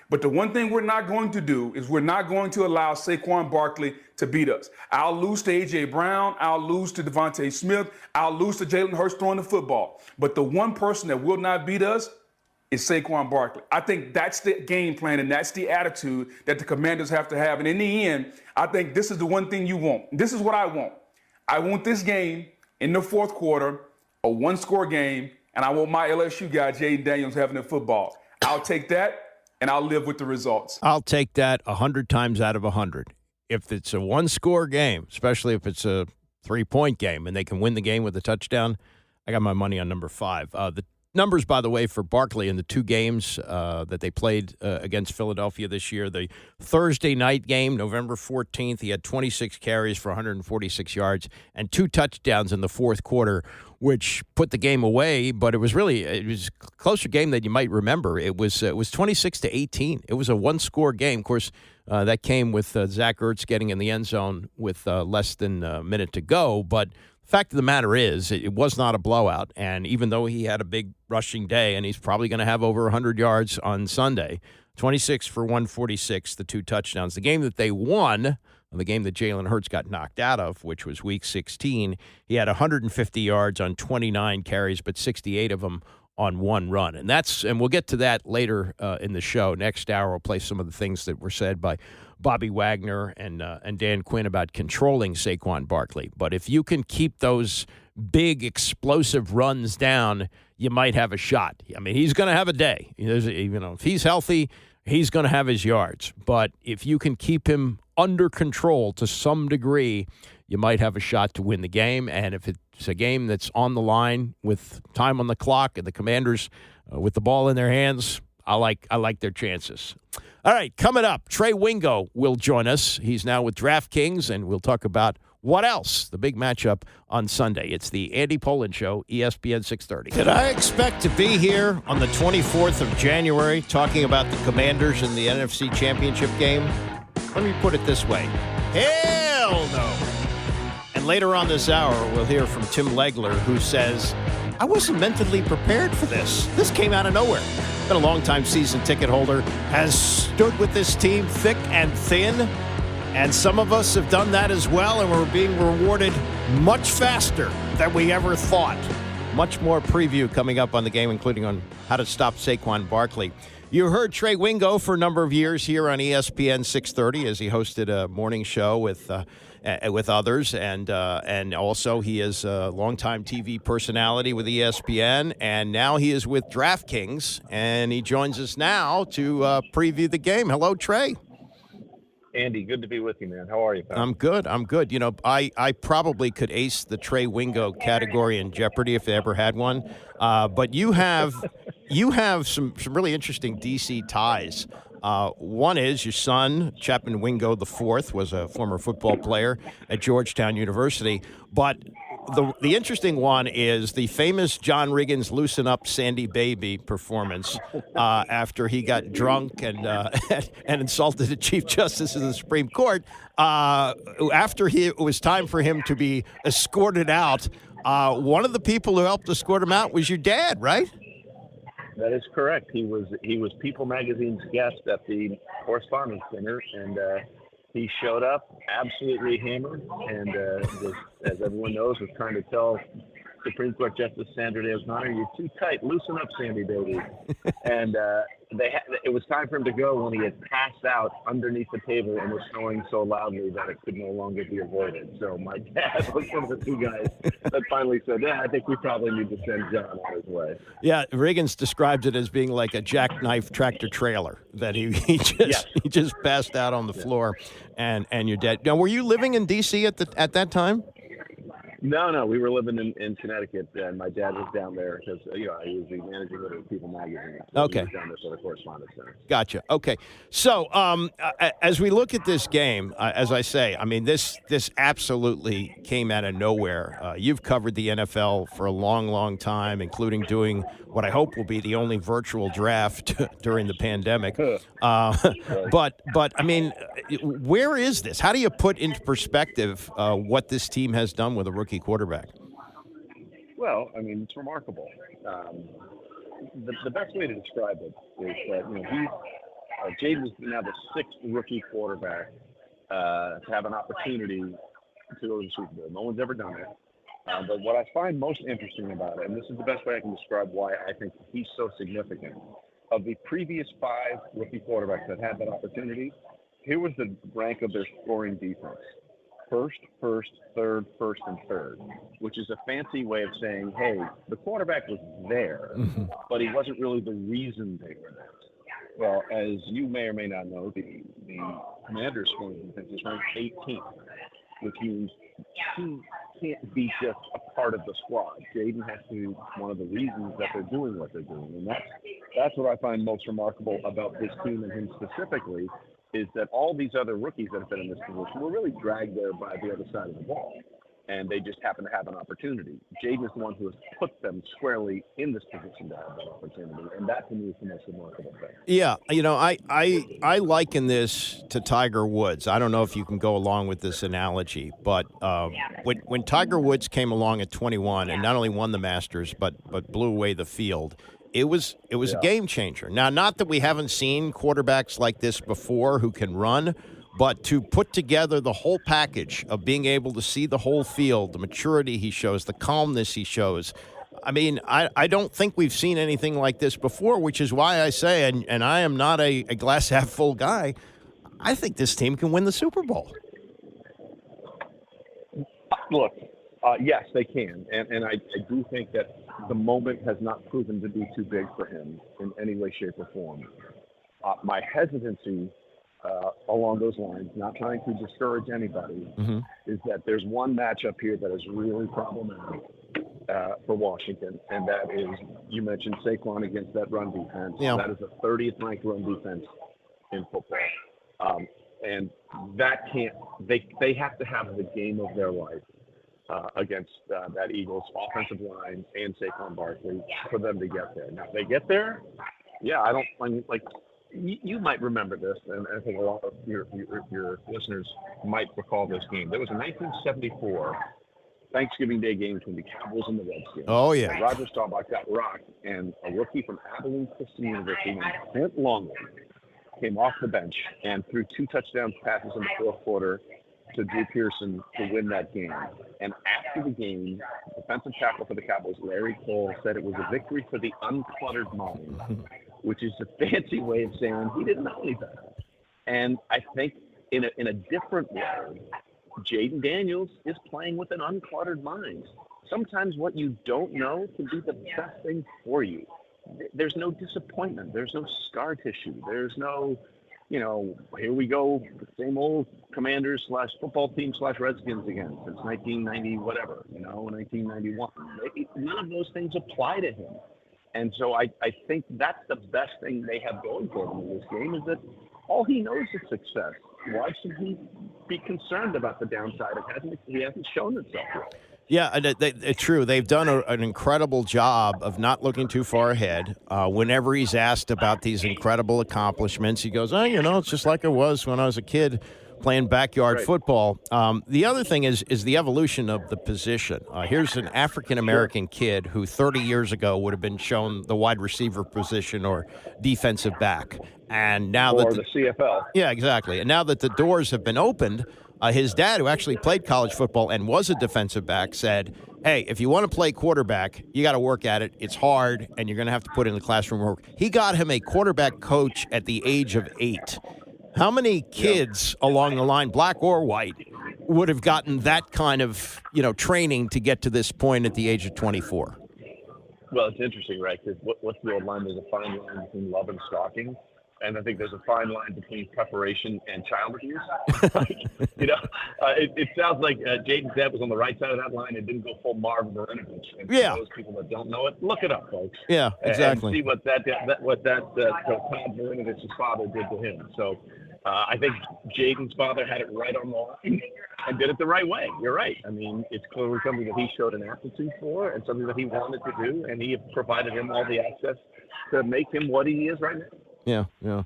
[SPEAKER 10] But the one thing we're not going to do is we're not going to allow Saquon Barkley to beat us. I'll lose to A.J. Brown. I'll lose to Devontae Smith. I'll lose to Jalen Hurts throwing the football. But the one person that will not beat us is Saquon Barkley. I think that's the game plan and that's the attitude that the Commanders have to have. And in the end, I think this is the one thing you want. This is what I want. I want this game in the fourth quarter, a one-score game, and I want my LSU guy, Jaden Daniels, having the football. I'll take that, and I'll live with the results.
[SPEAKER 4] I'll take that 100 times out of 100. If it's a one-score game, especially if it's a three-point game and they can win the game with a touchdown, I got my money on number 5. The numbers, by the way, for Barkley in the 2 games that they played against Philadelphia this year. The Thursday night game, November 14th, he had 26 carries for 146 yards and 2 touchdowns in the fourth quarter, which put the game away. But it was a closer game than you might remember. It was 26-18. It was a one-score game. Of course, that came with Zach Ertz getting in the end zone with less than a minute to go. But fact of the matter is, it was not a blowout, and even though he had a big rushing day, and he's probably going to have over 100 yards on Sunday, 26 for 146, the 2 touchdowns. The game that they won, the game that Jalen Hurts got knocked out of, which was Week 16, he had 150 yards on 29 carries, but 68 of them on 1 run. And we'll get to that later in the show. Next hour, we'll play some of the things that were said by Bobby Wagner and Dan Quinn about controlling Saquon Barkley. But if you can keep those big explosive runs down, you might have a shot. I mean, he's going to have a day. If he's healthy, he's going to have his yards. But if you can keep him under control to some degree, you might have a shot to win the game. And if it's a game that's on the line with time on the clock and the Commanders with the ball in their hands, I like their chances. All right, coming up, Trey Wingo will join us. He's now with DraftKings, and we'll talk about what else, the big matchup on Sunday. It's the Andy Pollin Show, ESPN 630. Did I expect to be here on the 24th of January talking about the Commanders in the NFC Championship game? Let me put it this way. Hell no. And later on this hour, we'll hear from Tim Legler, who says, I wasn't mentally prepared for this. This came out of nowhere. Been a long-time season ticket holder, has stood with this team thick and thin, and some of us have done that as well, and we're being rewarded much faster than we ever thought. Much more preview coming up on the game, including on how to stop Saquon Barkley. You heard Trey Wingo for a number of years here on ESPN 630 as he hosted a morning show with others, and also he is a longtime TV personality with ESPN, and now he is with DraftKings, and he joins us now to preview the game. Hello, Trey.
[SPEAKER 12] Andy, good to be with you, man. How are you, pal?
[SPEAKER 4] I'm good. You know, I probably could ace the Trey Wingo category in Jeopardy if they ever had one, but you have some really interesting DC ties. One is your son, Chapman Wingo IV, was a former football player at Georgetown University. But the interesting one is the famous John Riggins "Loosen Up, Sandy Baby" performance after he got drunk and insulted the Chief Justice of the Supreme Court. After it was time for him to be escorted out, one of the people who helped escort him out was your dad, right?
[SPEAKER 12] That is correct. He was People Magazine's guest at the Correspondents' Dinner, and he showed up absolutely hammered, and was, as everyone knows, was trying to tell Supreme Court Justice Sandra Day O'Connor, "You're too tight. Loosen up, Sandy baby." And it was time for him to go when he had passed out underneath the table and was snoring so loudly that it could no longer be avoided. So my dad was one of the 2 guys that finally said, "Yeah, I think we probably need to send John on his way." Yeah,
[SPEAKER 4] Riggins described it as being like a jackknife tractor trailer that he just passed out on the floor, and your dad. Now, were you living in D.C. at that time?
[SPEAKER 12] No, we were living in Connecticut, and my dad was down there because he was the managing editor of People magazine. So
[SPEAKER 4] Okay.
[SPEAKER 12] He was down there for the correspondence center.
[SPEAKER 4] Gotcha. Okay. So as we look at this game, as I say, I mean, this absolutely came out of nowhere. You've covered the NFL for a long, long time, including doing what I hope will be the only virtual draft during the pandemic. But I mean, where is this? How do you put into perspective what this team has done with a rookie quarterback?
[SPEAKER 12] Well, I mean, it's remarkable. The best way to describe it is that Jaden is now the sixth rookie quarterback to have an opportunity to go to the Super Bowl. No one's ever done it. But what I find most interesting about it, and this is the best way I can describe why I think he's so significant, of the previous 5 rookie quarterbacks that had that opportunity, here was the rank of their scoring defense. First, third, first, and third, which is a fancy way of saying, hey, the quarterback was there, but he wasn't really the reason they were there. Well, as you may or may not know, the Commanders' scoring defense is ranked 18th, which means he can't be just a part of the squad. Jaden has to be one of the reasons that they're doing what they're doing. And that's what I find most remarkable about this team and him specifically, is that all these other rookies that have been in this position were really dragged there by the other side of the ball. And they just happen to have an opportunity. Jaden is the one who has put them squarely in this position to have that opportunity. And that, to me, is the most remarkable thing.
[SPEAKER 4] Yeah, I liken this to Tiger Woods. I don't know if you can go along with this analogy, but when Tiger Woods came along at 21 and not only won the Masters, but blew away the field, it was a game changer. Now, not that we haven't seen quarterbacks like this before who can run, but to put together the whole package of being able to see the whole field, the maturity he shows, the calmness he shows. I mean, I don't think we've seen anything like this before, which is why I say, and I am not a glass half full guy, I think this team can win the Super Bowl.
[SPEAKER 12] Look, yes, they can. And I do think that the moment has not proven to be too big for him in any way, shape, or form. My hesitancy along those lines, not trying to discourage anybody, is that there's one matchup here that is really problematic for Washington, and that is, you mentioned Saquon against that run defense.
[SPEAKER 4] Yeah.
[SPEAKER 12] That is the 30th ranked run defense in football. And that can't, they have to have the game of their life against that Eagles offensive line and Saquon Barkley for them to get there. Now, if they get there, you might remember this, and I think a lot of your listeners might recall this game. There was a 1974 Thanksgiving Day game between the Cowboys and the Redskins.
[SPEAKER 4] Oh, yeah.
[SPEAKER 12] Roger Staubach got rocked, and a rookie from Abilene Christian University named Clint Longley came off the bench and threw 2 touchdown passes in the fourth quarter to Drew Pearson to win that game. And after the game, defensive tackle for the Cowboys, Larry Cole, said it was a victory for the uncluttered mind, which is a fancy way of saying he didn't know any better. And I think in a different way, Jaden Daniels is playing with an uncluttered mind. Sometimes what you don't know can be the best thing for you. There's no disappointment. There's no scar tissue. There's no, here we go, the same old Commanders / football team / Redskins again since 1990, whatever, 1991. None of those things apply to him. And so I think that's the best thing they have going for them in this game, is that all he knows is success. Why should he be concerned about the downside? He hasn't shown himself yet.
[SPEAKER 4] Yeah, it's true. They've done an incredible job of not looking too far ahead. Whenever he's asked about these incredible accomplishments, he goes, it's just like it was when I was a kid playing backyard football. The other thing is the evolution of the position. Here's an African-American kid who 30 years ago would have been shown the wide receiver position or defensive back. And now
[SPEAKER 12] or the CFL.
[SPEAKER 4] Yeah, exactly. And now that the doors have been opened, his dad, who actually played college football and was a defensive back, said, hey, if you want to play quarterback, you got to work at it. It's hard, and you're going to have to put in the classroom work. He got him a quarterback coach at the age of 8. How many kids along the line, black or white, would have gotten that kind of, training to get to this point at the age of 24?
[SPEAKER 12] Well, it's interesting, right? Because what's the old line? There's a fine line between love and stalking. And I think there's a fine line between preparation and child abuse. It sounds like Jaden's dad was on the right side of that line and didn't go full Marvin Marinovich. And for those people that don't know it, look it up, folks.
[SPEAKER 4] Yeah, exactly.
[SPEAKER 12] And see what that Todd Marinovich's father did to him. So I think Jaden's father had it right on the line and did it the right way. You're right. I mean, it's clearly something that he showed an aptitude for and something that he wanted to do, and he provided him all the access to make him what he is right now.
[SPEAKER 4] Yeah.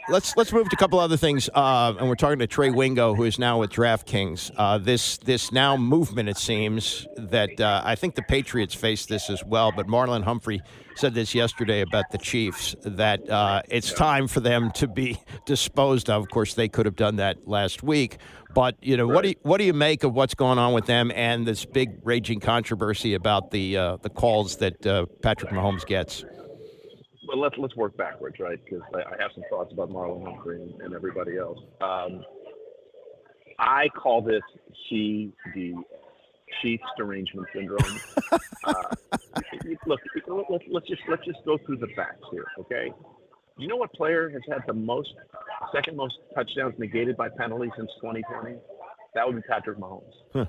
[SPEAKER 4] Let's move to a couple other things, and we're talking to Trey Wingo, who is now with DraftKings. This now movement, it seems, that I think the Patriots face this as well, but Marlon Humphrey said this yesterday about the Chiefs, that it's time for them to be disposed of. Of course, they could have done that last week, but right. What do you make of what's going on with them and this big raging controversy about the calls that Patrick Mahomes gets?
[SPEAKER 12] Well, let's work backwards, right? Because I have some thoughts about Marlon Humphrey and everybody else. I call this the Chiefs derangement syndrome. Look, let's just go through the facts here, okay? You know what player has had the second most touchdowns negated by penalty since 2020? That would be Patrick Mahomes. Do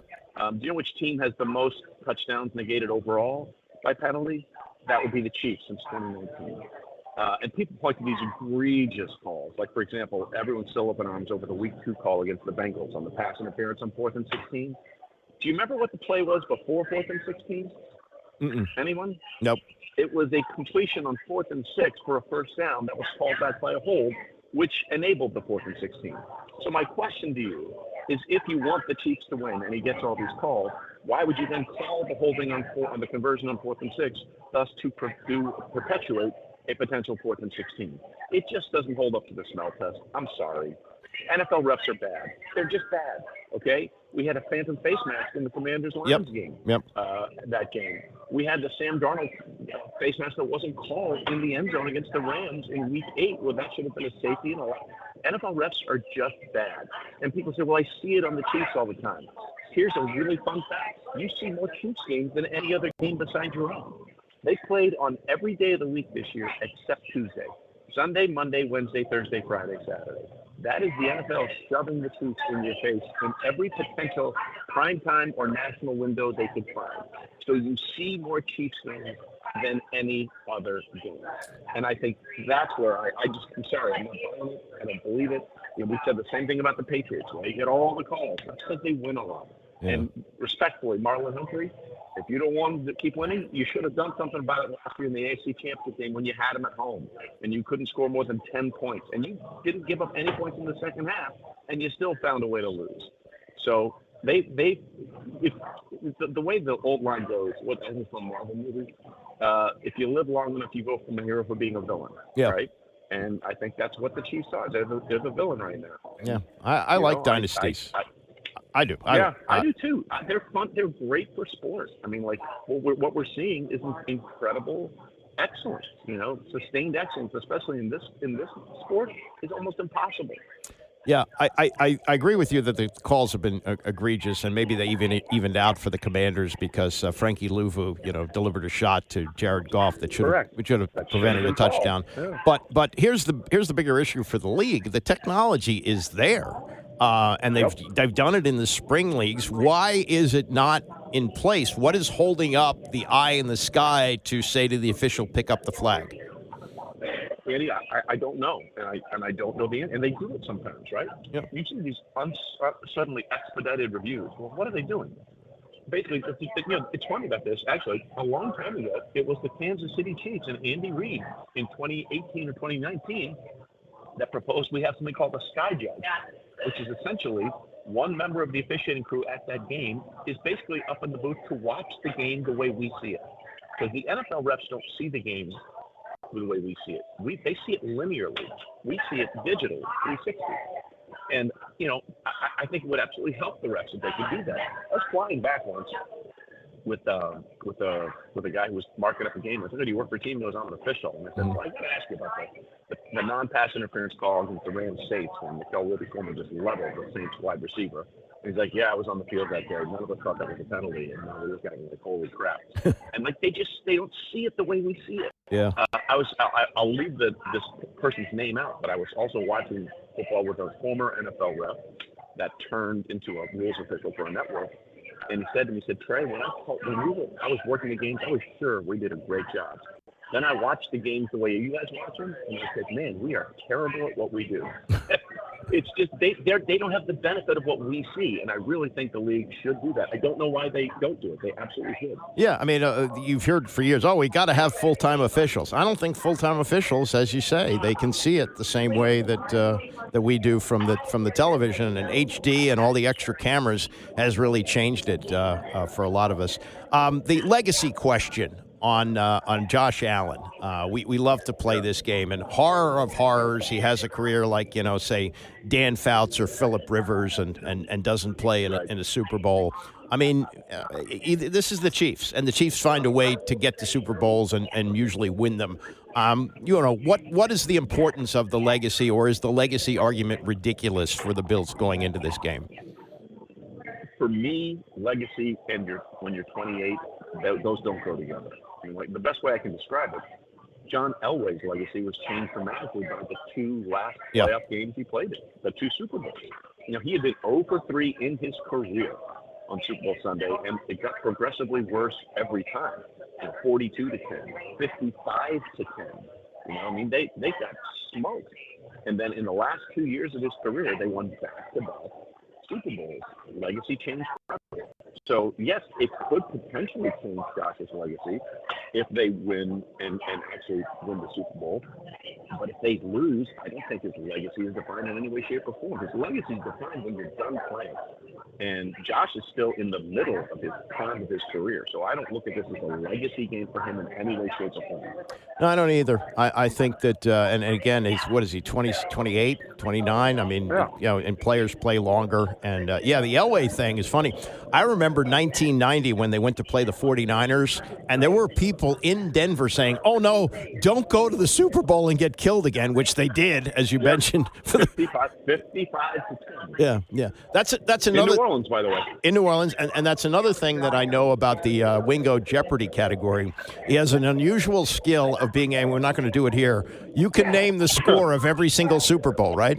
[SPEAKER 12] you know which team has the most touchdowns negated overall by penalty? That would be the Chiefs since 2019. And people point to these egregious calls. Like, for example, everyone's still up in arms over the Week 2 call against the Bengals on the pass interference on 4th and 16. Do you remember what the play was before 4th and 16? Anyone?
[SPEAKER 4] Nope.
[SPEAKER 12] It was a completion on 4th and 6 for a first down that was called back by a hold, which enabled the 4th and 16. So my question to you is, if you want the Chiefs to win and he gets all these calls, why would you then call the holding on the conversion on 4th and 6, thus to perpetuate a potential 4th and 16? It just doesn't hold up to the smell test. I'm sorry. NFL refs are bad. They're just bad, okay? We had a phantom face mask in the Commanders-Lions game. That game. We had the Sam Darnold face mask that wasn't called in the end zone against the Rams in Week 8, where that should have been a safety and all that. NFL refs are just bad. And people say, well, I see it on the Chiefs all the time. Here's a really fun fact. You see more Chiefs games than any other game besides your own. They played on every day of the week this year except Tuesday. Sunday, Monday, Wednesday, Thursday, Friday, Saturday. That is the NFL shoving the Chiefs in your face in every potential primetime or national window they could find. So you see more Chiefs games than any other game. And I think that's where I'm sorry, I'm not buying it. I don't believe it. We said the same thing about the Patriots. They get all the calls. That's because they win a lot. Yeah. And respectfully, Marlon Humphrey, if you don't want to keep winning, you should have done something about it last year in the AFC Championship game when you had them at home and you couldn't score more than 10 points. And you didn't give up any points in the second half, and you still found a way to lose. So the way the old line goes, what I think from Marvel movies, if you live long enough, you go from a hero to being a villain, right? And I think that's what the Chiefs are. They're the villain right now.
[SPEAKER 4] Yeah, I like dynasties. I do.
[SPEAKER 12] I do too. They're fun. They're great for sport. I mean, like what we're seeing is incredible excellence. Sustained excellence, especially in this sport, is almost impossible.
[SPEAKER 4] Yeah, I agree with you that the calls have been egregious, and maybe they even evened out for the Commanders because Frankie Louvu, delivered a shot to Jared Goff that should have prevented a touchdown. Yeah. But here's the bigger issue for the league: the technology is there. And they've done it in the spring leagues. Why is it not in place? What is holding up the eye in the sky to say to the official, pick up the flag?
[SPEAKER 12] Andy, I don't know, and I don't know the answer. And they do it sometimes, right?
[SPEAKER 4] Yep.
[SPEAKER 12] You see these suddenly expedited reviews. Well, what are they doing? Basically, it's funny about this. Actually, a long time ago, it was the Kansas City Chiefs and Andy Reid in 2018 or 2019 that proposed we have something called a sky judge, which is essentially one member of the officiating crew at that game is basically up in the booth to watch the game the way we see it. Because the NFL refs don't see the game the way we see it. They see it linearly. We see it digitally, 360. And, I think it would absolutely help the refs if they could do that. I was flying back once, with a guy who was marking up a game. I said, "Do you work for a team?" He goes, "I'm an official." And I said, "Well, I got to ask you about the non-pass interference call against the Rams Saints when Mikel Whitcomb just leveled the Saints wide receiver." And he's like, "Yeah, I was on the field that day. None of us thought that was a penalty." And this guy was like, "Holy crap!" And like they don't see it the way we see it.
[SPEAKER 4] Yeah.
[SPEAKER 12] I'll leave this person's name out, but I was also watching football with a former NFL rep that turned into a rules official for a network. And he said to me, "Trey, when I was working the games, I was sure we did a great job. Then I watched the games the way you guys watch them, and I said, man, we are terrible at what we do." It's just they don't have the benefit of what we see, and I really think the league should do that. I don't know why they don't do it. They absolutely should.
[SPEAKER 4] Yeah, I mean, you've heard for years, we got to have full-time officials. I don't think full-time officials, as you say, they can see it the same way that we do from the television, and HD and all the extra cameras has really changed it for a lot of us. The legacy question on Josh Allen. We love to play this game, and horror of horrors, he has a career like, say, Dan Fouts or Phillip Rivers and doesn't play in a Super Bowl. I mean, this is the Chiefs, and the Chiefs find a way to get to Super Bowls and usually win them. What is the importance of the legacy, or is the legacy argument ridiculous for the Bills going into this game?
[SPEAKER 12] For me, legacy and when you're 28, those don't go together. I mean, like the best way I can describe it, John Elway's legacy was changed dramatically by the two last playoff games he played in, the two Super Bowls. He had been 0 for 3 in his career on Super Bowl Sunday, and it got progressively worse every time. 42 to 10, 55 to 10. They got smoked. And then in the last 2 years of his career, they won back-to-back Super Bowls. Legacy changed forever. So, yes, it could potentially change Josh's legacy if they win and actually win the Super Bowl. But if they lose, I don't think his legacy is defined in any way, shape, or form. His legacy is defined when you're done playing. And Josh is still in the middle of his prime of his career. So I don't look at this as a legacy game for him in any way, shape, or form.
[SPEAKER 4] No, I don't either. I think that, and again, he's 20, 28, 29? I mean, and players play longer. And, the Elway thing is funny. I remember 1990 when they went to play the 49ers, and there were people in Denver saying, "Oh, no, don't go to the Super Bowl and get killed again," which they did, as you mentioned.
[SPEAKER 12] 55 to 10.
[SPEAKER 4] Yeah. That's another.
[SPEAKER 12] In New Orleans, by the way.
[SPEAKER 4] In New Orleans, and that's another thing that I know about the Wingo Jeopardy category. He has an unusual skill of being, and we're not going to do it here, you can name the score of every single Super Bowl, right?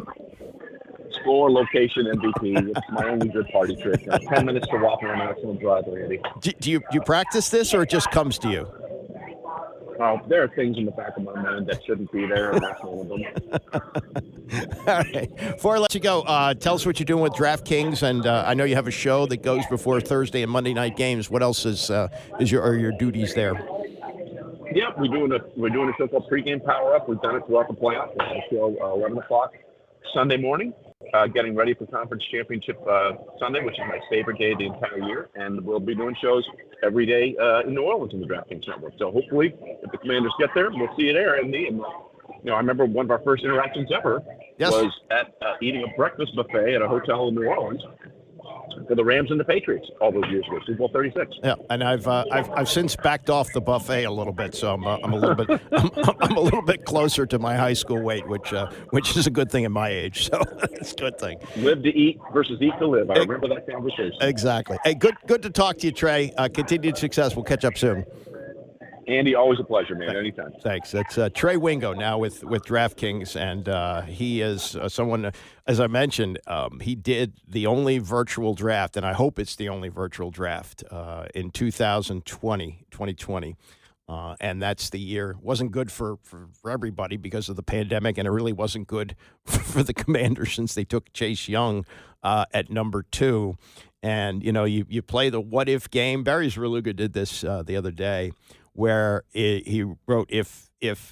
[SPEAKER 12] Score, location, MVP. It's my only good party trick. 10 minutes to walk around National Drive, Andy.
[SPEAKER 4] Do you practice this, or it just comes to you?
[SPEAKER 12] There are things in the back of my mind that shouldn't be there, and that's one of them.
[SPEAKER 4] All right. Before I let you go, tell us what you're doing with DraftKings, and I know you have a show that goes before Thursday and Monday night games. What else are your duties there?
[SPEAKER 12] Yeah, we're doing a show called Pregame Power Up. We've done it throughout the playoffs. We have a show 11 o'clock Sunday morning, getting ready for Conference Championship Sunday, which is my favorite day of the entire year. And we'll be doing shows every day in New Orleans in the DraftKings Network. So hopefully, if the Commanders get there, we'll see you there. And I remember one of our first interactions ever was at eating a breakfast buffet at a hotel in New Orleans for the Rams and the Patriots all those years ago, Super Bowl 36.
[SPEAKER 4] Yeah, and I've since backed off the buffet a little bit, so I'm a little bit I'm a little bit closer to my high school weight, which is a good thing at my age. So it's a good thing.
[SPEAKER 12] Live to eat versus eat to live. I remember that conversation.
[SPEAKER 4] Exactly. Hey, good to talk to you, Trey. Continued success. We'll catch up soon.
[SPEAKER 12] Andy, always a pleasure, man. Anytime.
[SPEAKER 4] Thanks. That's Trey Wingo now with DraftKings, and he is someone, as I mentioned, he did the only virtual draft, and I hope it's the only virtual draft in 2020, and that's the year. Wasn't good for everybody because of the pandemic, and it really wasn't good for the Commanders since they took Chase Young at number 2. And, you play the what-if game. Barry Zerluga did this the other day, where he wrote, if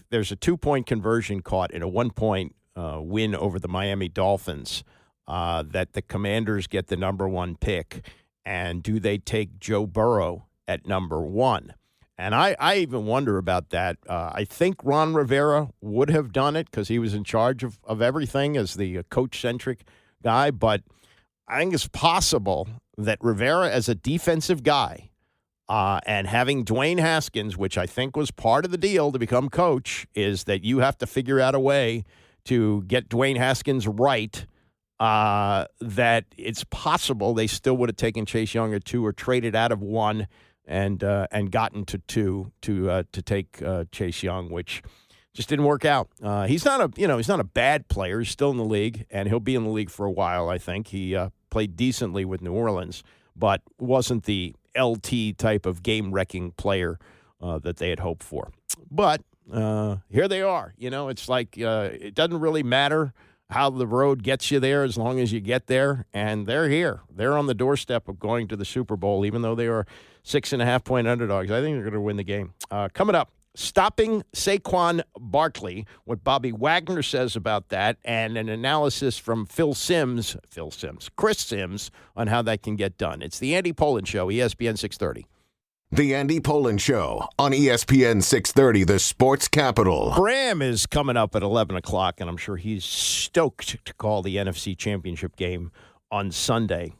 [SPEAKER 4] there's a 2-point conversion caught in a 1-point win over the Miami Dolphins, that the Commanders get the number 1 pick, and do they take Joe Burrow at number 1? And I even wonder about that. I think Ron Rivera would have done it because he was in charge of everything as the coach-centric guy, but I think it's possible that Rivera, as a defensive guy, And having Dwayne Haskins, which I think was part of the deal to become coach, is that you have to figure out a way to get Dwayne Haskins right, that it's possible they still would have taken Chase Young at 2 or traded out of 1 and gotten to 2 to take Chase Young, which just didn't work out. He's not a bad player. He's still in the league, and he'll be in the league for a while, I think. He played decently with New Orleans, but wasn't the LT type of game-wrecking player that they had hoped for. But here they are. It's like it doesn't really matter how the road gets you there as long as you get there, and they're here. They're on the doorstep of going to the Super Bowl, even though they are 6.5-point underdogs. I think they're going to win the game. Coming up, stopping Saquon Barkley, what Bobby Wagner says about that, and an analysis from Chris Sims, on how that can get done. It's the Andy Pollin Show, ESPN 630.
[SPEAKER 1] The Andy Pollin Show on ESPN 630, the sports capital.
[SPEAKER 4] Graham is coming up at 11 o'clock, and I'm sure he's stoked to call the NFC Championship game on Sunday.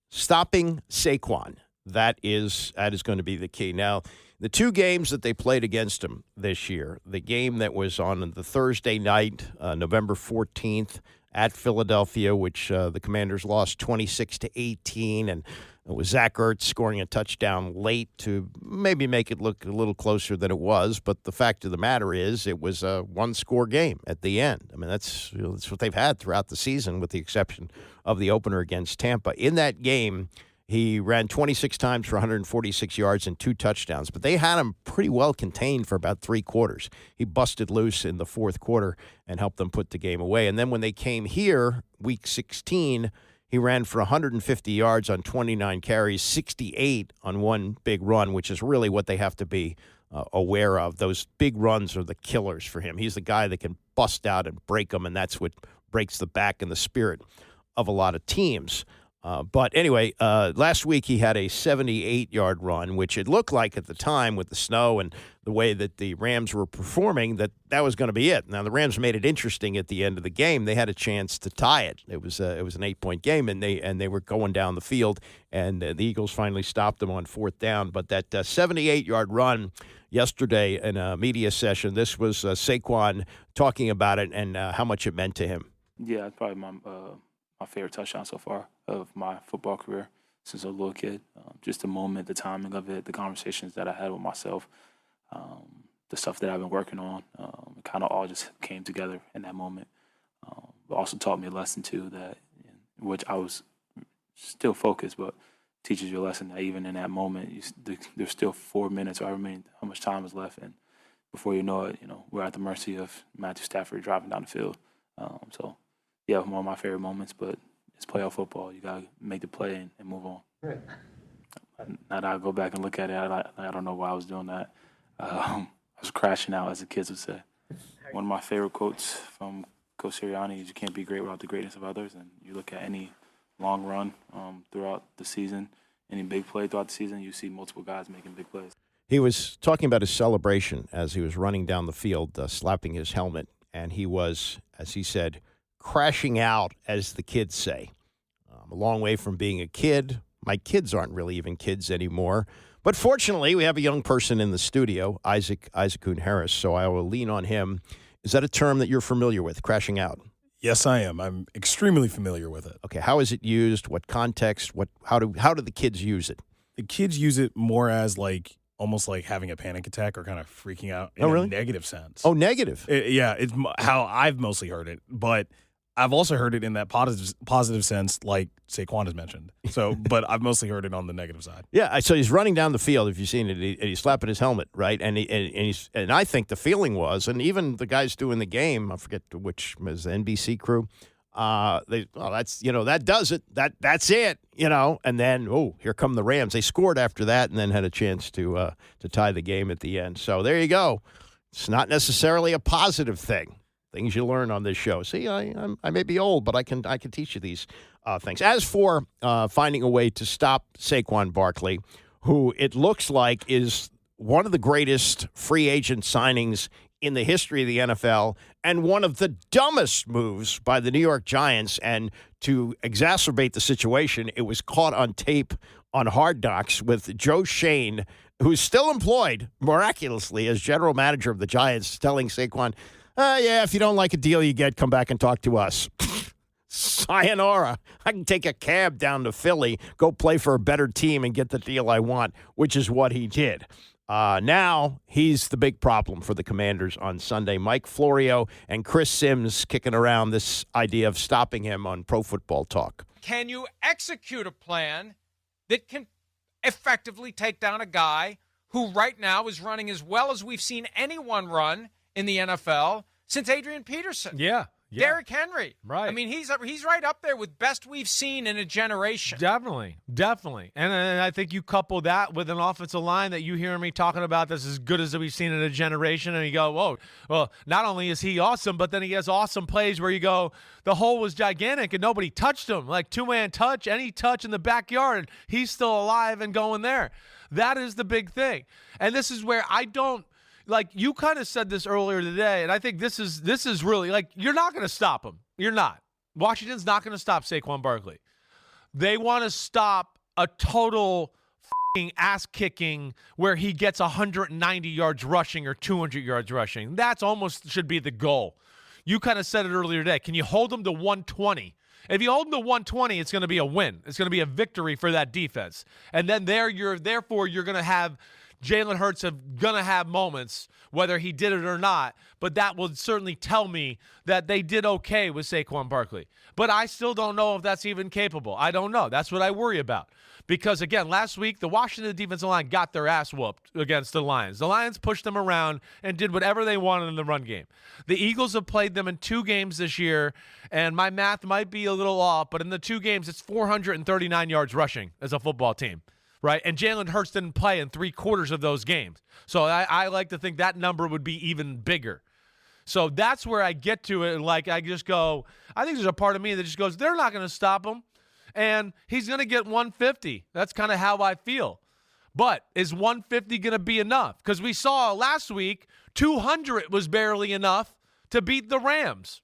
[SPEAKER 4] Stopping Saquon, that is going to be the key. Now, the 2 games that they played against him this year, the game that was on the Thursday night, November 14th, at Philadelphia, which the Commanders lost 26-18, and it was Zach Ertz scoring a touchdown late to maybe make it look a little closer than it was. But the fact of the matter is it was a one-score game at the end. I mean, that's what they've had throughout the season, with the exception of the opener against Tampa. In that game, he ran 26 times for 146 yards and 2 touchdowns, but they had him pretty well contained for about 3 quarters. He busted loose in the 4th quarter and helped them put the game away. And then when they came here, week 16, he ran for 150 yards on 29 carries, 68 on 1 big run, which is really what they have to be aware of. Those big runs are the killers for him. He's the guy that can bust out and break them, and that's what breaks the back and the spirit of a lot of teams. But anyway, last week he had a 78-yard run, which it looked like at the time with the snow and the way that the Rams were performing that was going to be it. Now, the Rams made it interesting at the end of the game. They had a chance to tie it. It was an 8-point game, and they were going down the field, and the Eagles finally stopped them on 4th down. But that 78-yard run yesterday in a media session, this was Saquon talking about it and how much it meant to him.
[SPEAKER 13] Yeah, it's probably my favorite touchdown so far of my football career since a little kid. Just the moment, the timing of it, the conversations that I had with myself, the stuff that I've been working on, it kind of all just came together in that moment. It also taught me a lesson, too, that which I was still focused, but teaches you a lesson that even in that moment, there's still 4 minutes, or how much time is left, and before you know it, we're at the mercy of Matthew Stafford driving down the field. So, yeah, one of my favorite moments, but it's playoff football. You got to make the play and move on. Right. Now that I go back and look at it, I don't know why I was doing that. I was crashing out, as the kids would say. One of my favorite quotes from Coach Sirianni is, you can't be great without the greatness of others. And you look at any long run throughout the season, any big play throughout the season, you see multiple guys making big plays.
[SPEAKER 4] He was talking about his celebration as he was running down the field, slapping his helmet, and he was, as he said, crashing out, as the kids say. A long way from being a kid. My kids aren't really even kids anymore. But fortunately, we have a young person in the studio, Isaac Kuhn-Harris, so I will lean on him. Is that a term that you're familiar with, crashing out?
[SPEAKER 14] Yes, I am. I'm extremely familiar with it.
[SPEAKER 4] Okay, how is it used? What context? How do the kids use it?
[SPEAKER 14] The kids use it more as almost like having a panic attack or kind of freaking out in a negative sense.
[SPEAKER 4] Oh, negative?
[SPEAKER 14] It's how I've mostly heard it, but I've also heard it in that positive sense, like Saquon has mentioned. So, but I've mostly heard it on the negative side.
[SPEAKER 4] Yeah, so he's running down the field, if you've seen it, and he's slapping his helmet, right? And I think the feeling was, and even the guys doing the game, I forget which was the NBC crew, that does it. That's it, And then, here come the Rams. They scored after that, and then had a chance to tie the game at the end. So there you go. It's not necessarily a positive thing. Things you learn on this show. See, I may be old, but I can teach you these things. As for finding a way to stop Saquon Barkley, who it looks like is one of the greatest free agent signings in the history of the NFL and one of the dumbest moves by the New York Giants and to exacerbate the situation, it was caught on tape on Hard Knocks with Joe Shane, who's still employed miraculously as general manager of the Giants, telling Saquon, yeah, if you don't like a deal you get, come back and talk to us. Sayonara. I can take a cab down to Philly, go play for a better team and get the deal I want, which is what he did. Now he's the big problem for the Commanders on Sunday. Mike Florio and Chris Sims kicking around this idea of stopping him on Pro Football Talk.
[SPEAKER 15] Can you execute a plan that can effectively take down a guy who right now is running as well as we've seen anyone run in the NFL since Adrian Peterson?
[SPEAKER 16] Yeah.
[SPEAKER 15] Derrick Henry.
[SPEAKER 16] Right.
[SPEAKER 15] I mean, he's right up there with best we've seen in a generation.
[SPEAKER 16] Definitely. And I think you couple that with an offensive line that you hear me talking about that's as good as we've seen in a generation, and you go, whoa, well, not only is he awesome, but then he has awesome plays where you go, the hole was gigantic and nobody touched him. Like two-man touch, any touch in the backyard, he's still alive and going there. That is the big thing. And this is where I don't, like, you kind of said this earlier today, and I think this is really, like, you're not going to stop him. You're not. Washington's not going to stop Saquon Barkley. They want to stop a total f***ing ass-kicking where he gets 190 yards rushing or 200 yards rushing. That's almost should be the goal. You kind of said it earlier today. Can you hold him to 120? If you hold him to 120, it's going to be a win. It's going to be a victory for that defense. And then therefore you're going to have Jalen Hurts going to have moments, whether he did it or not, but that will certainly tell me that they did okay with Saquon Barkley. But I still don't know if that's even capable. I don't know. That's what I worry about. Because, again, last week, the Washington defensive line got their ass whooped against the Lions. The Lions pushed them around and did whatever they wanted in the run game. The Eagles have played them in 2 games this year, and my math might be a little off, but in the 2 games, it's 439 yards rushing as a football team. Right, and Jalen Hurts didn't play in 3/4 of those games. So I like to think that number would be even bigger. So that's where I get to it. And, like, I just go, I think there's a part of me that just goes, they're not going to stop him. And he's going to get 150. That's kind of how I feel. But is 150 going to be enough? Because we saw last week 200 was barely enough to beat the Rams.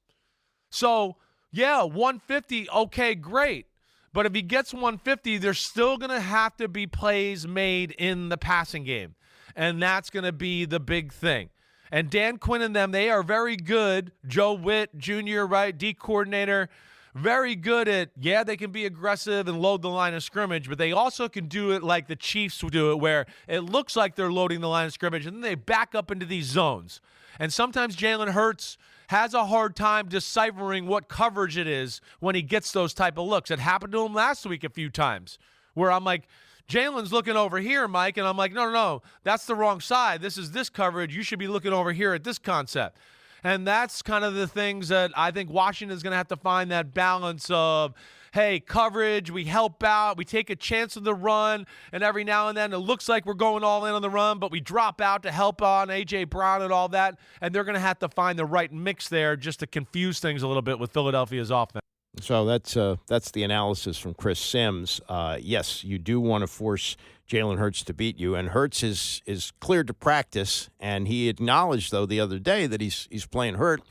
[SPEAKER 16] So, yeah, 150, okay, great. But if he gets 150, there's still going to have to be plays made in the passing game. And that's going to be the big thing. And Dan Quinn and them, they are very good. Joe Witt Jr., right, D coordinator, very good at, yeah, they can be aggressive and load the line of scrimmage, but they also can do it like the Chiefs would do it, where it looks like they're loading the line of scrimmage, and then they back up into these zones. And sometimes Jalen Hurts has a hard time deciphering what coverage it is when he gets those type of looks. It happened to him last week a few times where I'm like, Jalen's looking over here, Mike, and I'm like, no, that's the wrong side. This is this coverage. You should be looking over here at this concept. And that's kind of the things that I think Washington's going to have to find that balance of, hey, coverage, we help out, we take a chance on the run, and every now and then it looks like we're going all in on the run, but we drop out to help on A.J. Brown and all that, and they're going to have to find the right mix there just to confuse things a little bit with Philadelphia's offense.
[SPEAKER 4] So that's the analysis from Chris Sims. Yes, you do want to force Jalen Hurts to beat you, and Hurts is cleared to practice, and he acknowledged, though, the other day that he's playing hurt.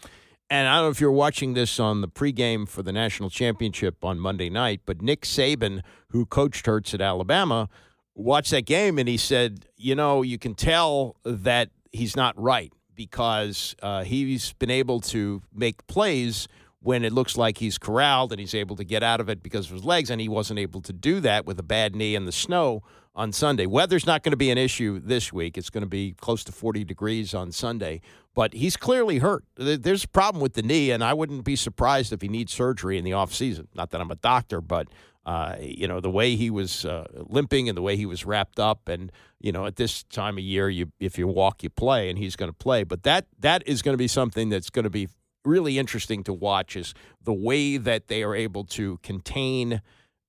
[SPEAKER 4] And I don't know if you're watching this on the pregame for the national championship on Monday night, but Nick Saban, who coached Hurts at Alabama, watched that game, and he said, you can tell that he's not right because he's been able to make plays when it looks like he's corralled and he's able to get out of it because of his legs, and he wasn't able to do that with a bad knee in the snow on Sunday. Weather's not going to be an issue this week. It's going to be close to 40 degrees on Sunday, but he's clearly hurt. There's a problem with the knee, and I wouldn't be surprised if he needs surgery in the offseason. Not that I'm a doctor, but the way he was limping and the way he was wrapped up, and at this time of year, if you walk, you play, and he's going to play. But that is going to be something that's going to be really interesting to watch, is the way that they are able to contain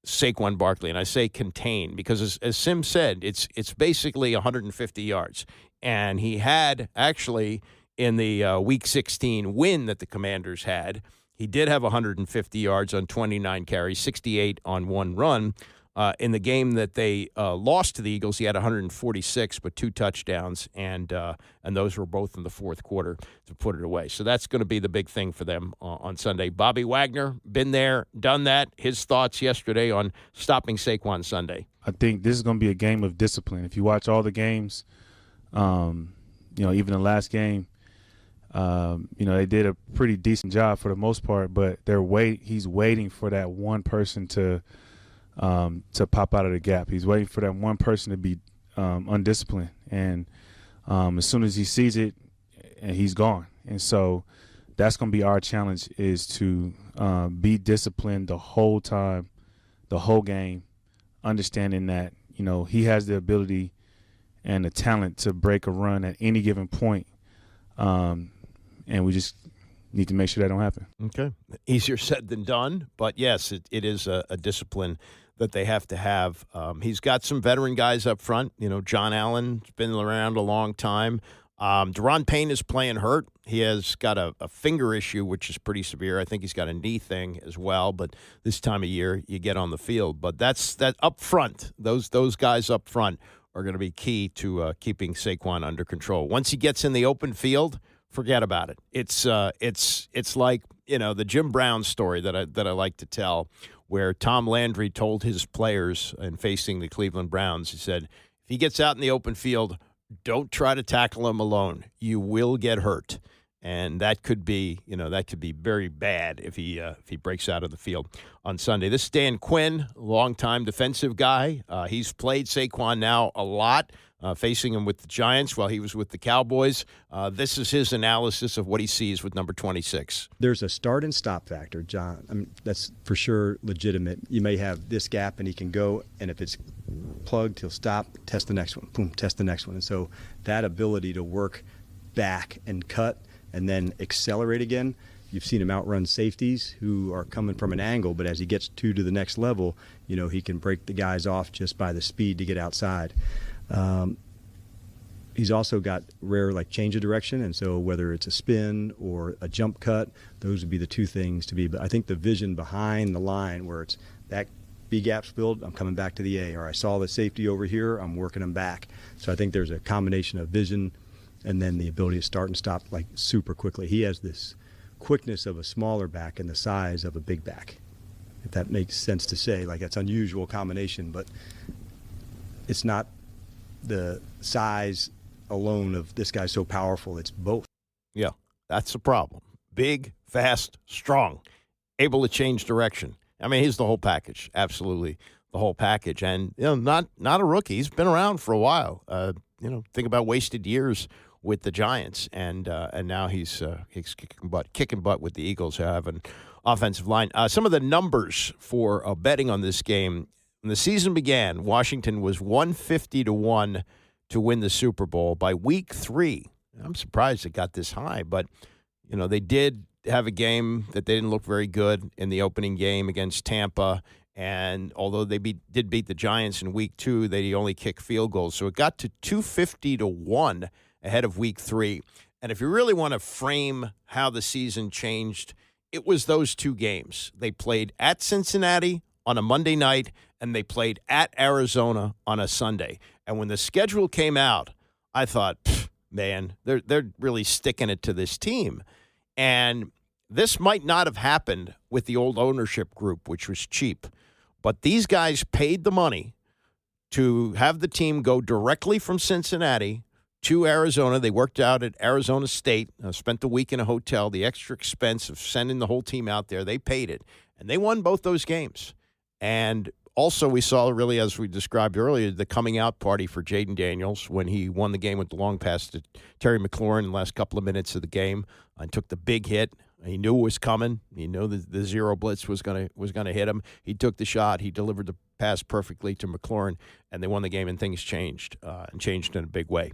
[SPEAKER 4] Saquon Barkley. And I say contain because, as Sim said, it's basically 150 yards. And he had actually in the Week 16 win that the Commanders had, he did have 150 yards on 29 carries, 68 on one run. In the game that they lost to the Eagles, he had 146, but 2 touchdowns, and those were both in the fourth quarter to put it away. So that's going to be the big thing for them on Sunday. Bobby Wagner, been there, done that. His thoughts yesterday on stopping Saquon Sunday.
[SPEAKER 7] I think this is going to be a game of discipline. If you watch all the games, even the last game, they did a pretty decent job for the most part, but he's waiting for that one person to pop out of the gap. He's waiting for that one person to be undisciplined, and as soon as he sees it, he's gone. And so that's going to be our challenge, is to be disciplined the whole time, the whole game, understanding that he has the ability and the talent to break a run at any given point, and we just need to make sure that don't happen.
[SPEAKER 4] Okay. Easier said than done, but yes, it is a discipline that they have to have. He's got some veteran guys up front. John Allen's been around a long time. Deron Payne is playing hurt. He has got a finger issue, which is pretty severe. I think he's got a knee thing as well, but this time of year you get on the field. But that up front, those guys up front are going to be key to keeping Saquon under control. Once he gets in the open field, forget about it. It's like the Jim Brown story that I like to tell, where Tom Landry told his players in facing the Cleveland Browns, he said, if he gets out in the open field, don't try to tackle him alone. You will get hurt. And that could be very bad if he breaks out of the field on Sunday. This is Dan Quinn, longtime defensive guy. He's played Saquon now a lot, facing him with the Giants while he was with the Cowboys. This is his analysis of what he sees with number 26.
[SPEAKER 8] There's a start and stop factor, John. I mean, that's for sure legitimate. You may have this gap and he can go, and if it's plugged, he'll stop, test the next one, boom, test the next one. And so that ability to work back and cut and then accelerate again, you've seen him outrun safeties who are coming from an angle, but as he gets to the next level, he can break the guys off just by the speed to get outside. He's also got rare change of direction, and so whether it's a spin or a jump cut, those would be the two things to be. But I think the vision behind the line, where it's that B gap's filled, I'm coming back to the A, or I saw the safety over here, I'm working them back. So I think there's a combination of vision and then the ability to start and stop super quickly. He has this quickness of a smaller back and the size of a big back, if that makes sense to say. That's unusual combination, but it's not the size alone of this guy's so powerful. It's both.
[SPEAKER 4] Yeah, that's the problem. Big, fast, strong, able to change direction. I mean, he's the whole package, absolutely the whole package. And not a rookie. He's been around for a while. Think about wasted years with the Giants, and now he's kicking butt with the Eagles, who have an offensive line. Some of the numbers for betting on this game. When the season began, Washington was 150-1 to win the Super Bowl. By week 3, I'm surprised it got this high, but they did have a game that they didn't look very good in the opening game against Tampa, and although they did beat the Giants in week 2, they only kicked field goals. So it got to 250-1 ahead of week 3. And if you really want to frame how the season changed, it was those two games. They played at Cincinnati on a Monday night, and they played at Arizona on a Sunday. And when the schedule came out, I thought, man, they're really sticking it to this team. And this might not have happened with the old ownership group, which was cheap. But these guys paid the money to have the team go directly from Cincinnati to Arizona. They worked out at Arizona State, spent the week in a hotel, the extra expense of sending the whole team out there. They paid it, and they won both those games. And also we saw, really, as we described earlier, the coming out party for Jaden Daniels when he won the game with the long pass to Terry McLaurin in the last couple of minutes of the game and took the big hit. He knew it was coming. He knew the zero blitz was gonna hit him. He took the shot. He delivered the pass perfectly to McLaurin, and they won the game, and things changed, and changed in a big way.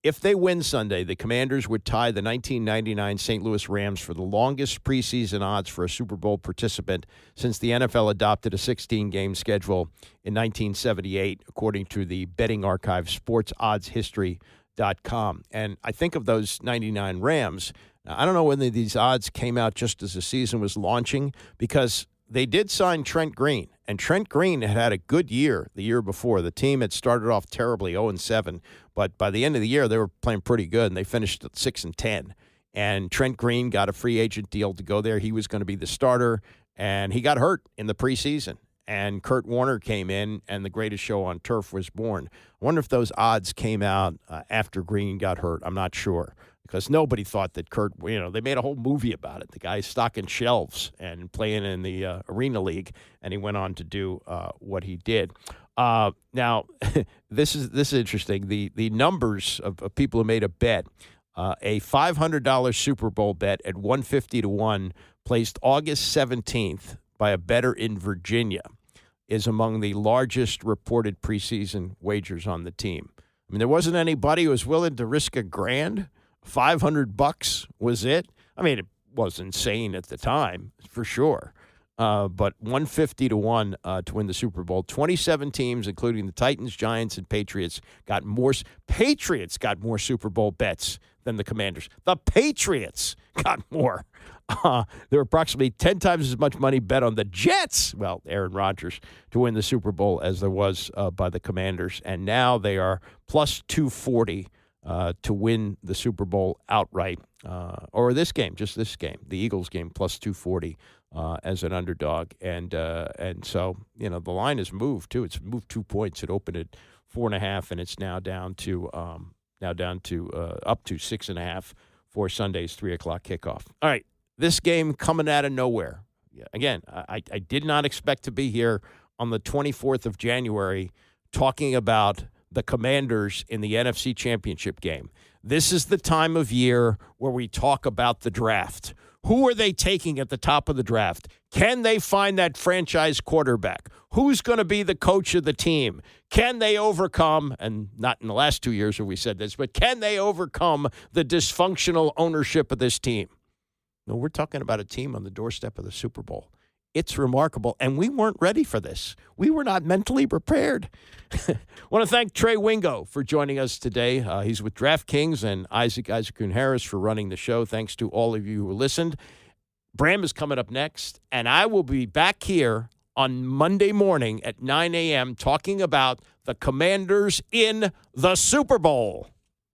[SPEAKER 4] If they win Sunday, the Commanders would tie the 1999 St. Louis Rams for the longest preseason odds for a Super Bowl participant since the NFL adopted a 16-game schedule in 1978, according to the betting archive sportsoddshistory.com. And I think of those 99 Rams. Now, I don't know whether these odds came out just as the season was launching, because they did sign Trent Green, and Trent Green had a good year the year before. The team had started off terribly, 0-7, but by the end of the year, they were playing pretty good, and they finished at 6-10. And Trent Green got a free agent deal to go there. He was going to be the starter, and he got hurt in the preseason. And Kurt Warner came in, and the greatest show on turf was born. I wonder if those odds came out after Green got hurt. I'm not sure, because nobody thought that Kurt, they made a whole movie about it. The guy's stocking shelves and playing in the Arena League, and he went on to do what he did. Now, this is interesting. The numbers of people who made a bet, a $500 Super Bowl bet at 150-1 placed August 17th by a bettor in Virginia is among the largest reported preseason wagers on the team. I mean, there wasn't anybody who was willing to risk $1,000. $500 was it. I mean, it was insane at the time, for sure. But 150-1 to win the Super Bowl. 27 teams, including the Titans, Giants, and Patriots, got more Super Bowl bets than the Commanders. The Patriots got more. There were approximately 10 times as much money bet on the Jets, well, Aaron Rodgers, to win the Super Bowl as there was by the Commanders. And now they are plus 240 to win the Super Bowl outright. Or this game, just this game, the Eagles game, plus 240 as an underdog. And so, the line has moved, too. It's moved 2 points. It opened at 4.5, and it's now down to up to 6.5 for Sunday's 3 o'clock kickoff. All right. This game coming out of nowhere. Again, I did not expect to be here on the 24th of January talking about the Commanders in the NFC Championship game. This is the time of year where we talk about the draft. Who are they taking at the top of the draft? Can they find that franchise quarterback? Who's going to be the coach of the team? Can they overcome, and not in the last 2 years have we said this, but can they overcome the dysfunctional ownership of this team? No, we're talking about a team on the doorstep of the Super Bowl. It's remarkable, and we weren't ready for this. We were not mentally prepared. I want to thank Trey Wingo for joining us today. He's with DraftKings, and Isaac Kuhn-Harris for running the show. Thanks to all of you who listened. Bram is coming up next, and I will be back here on Monday morning at 9 a.m. talking about the Commanders in the Super Bowl.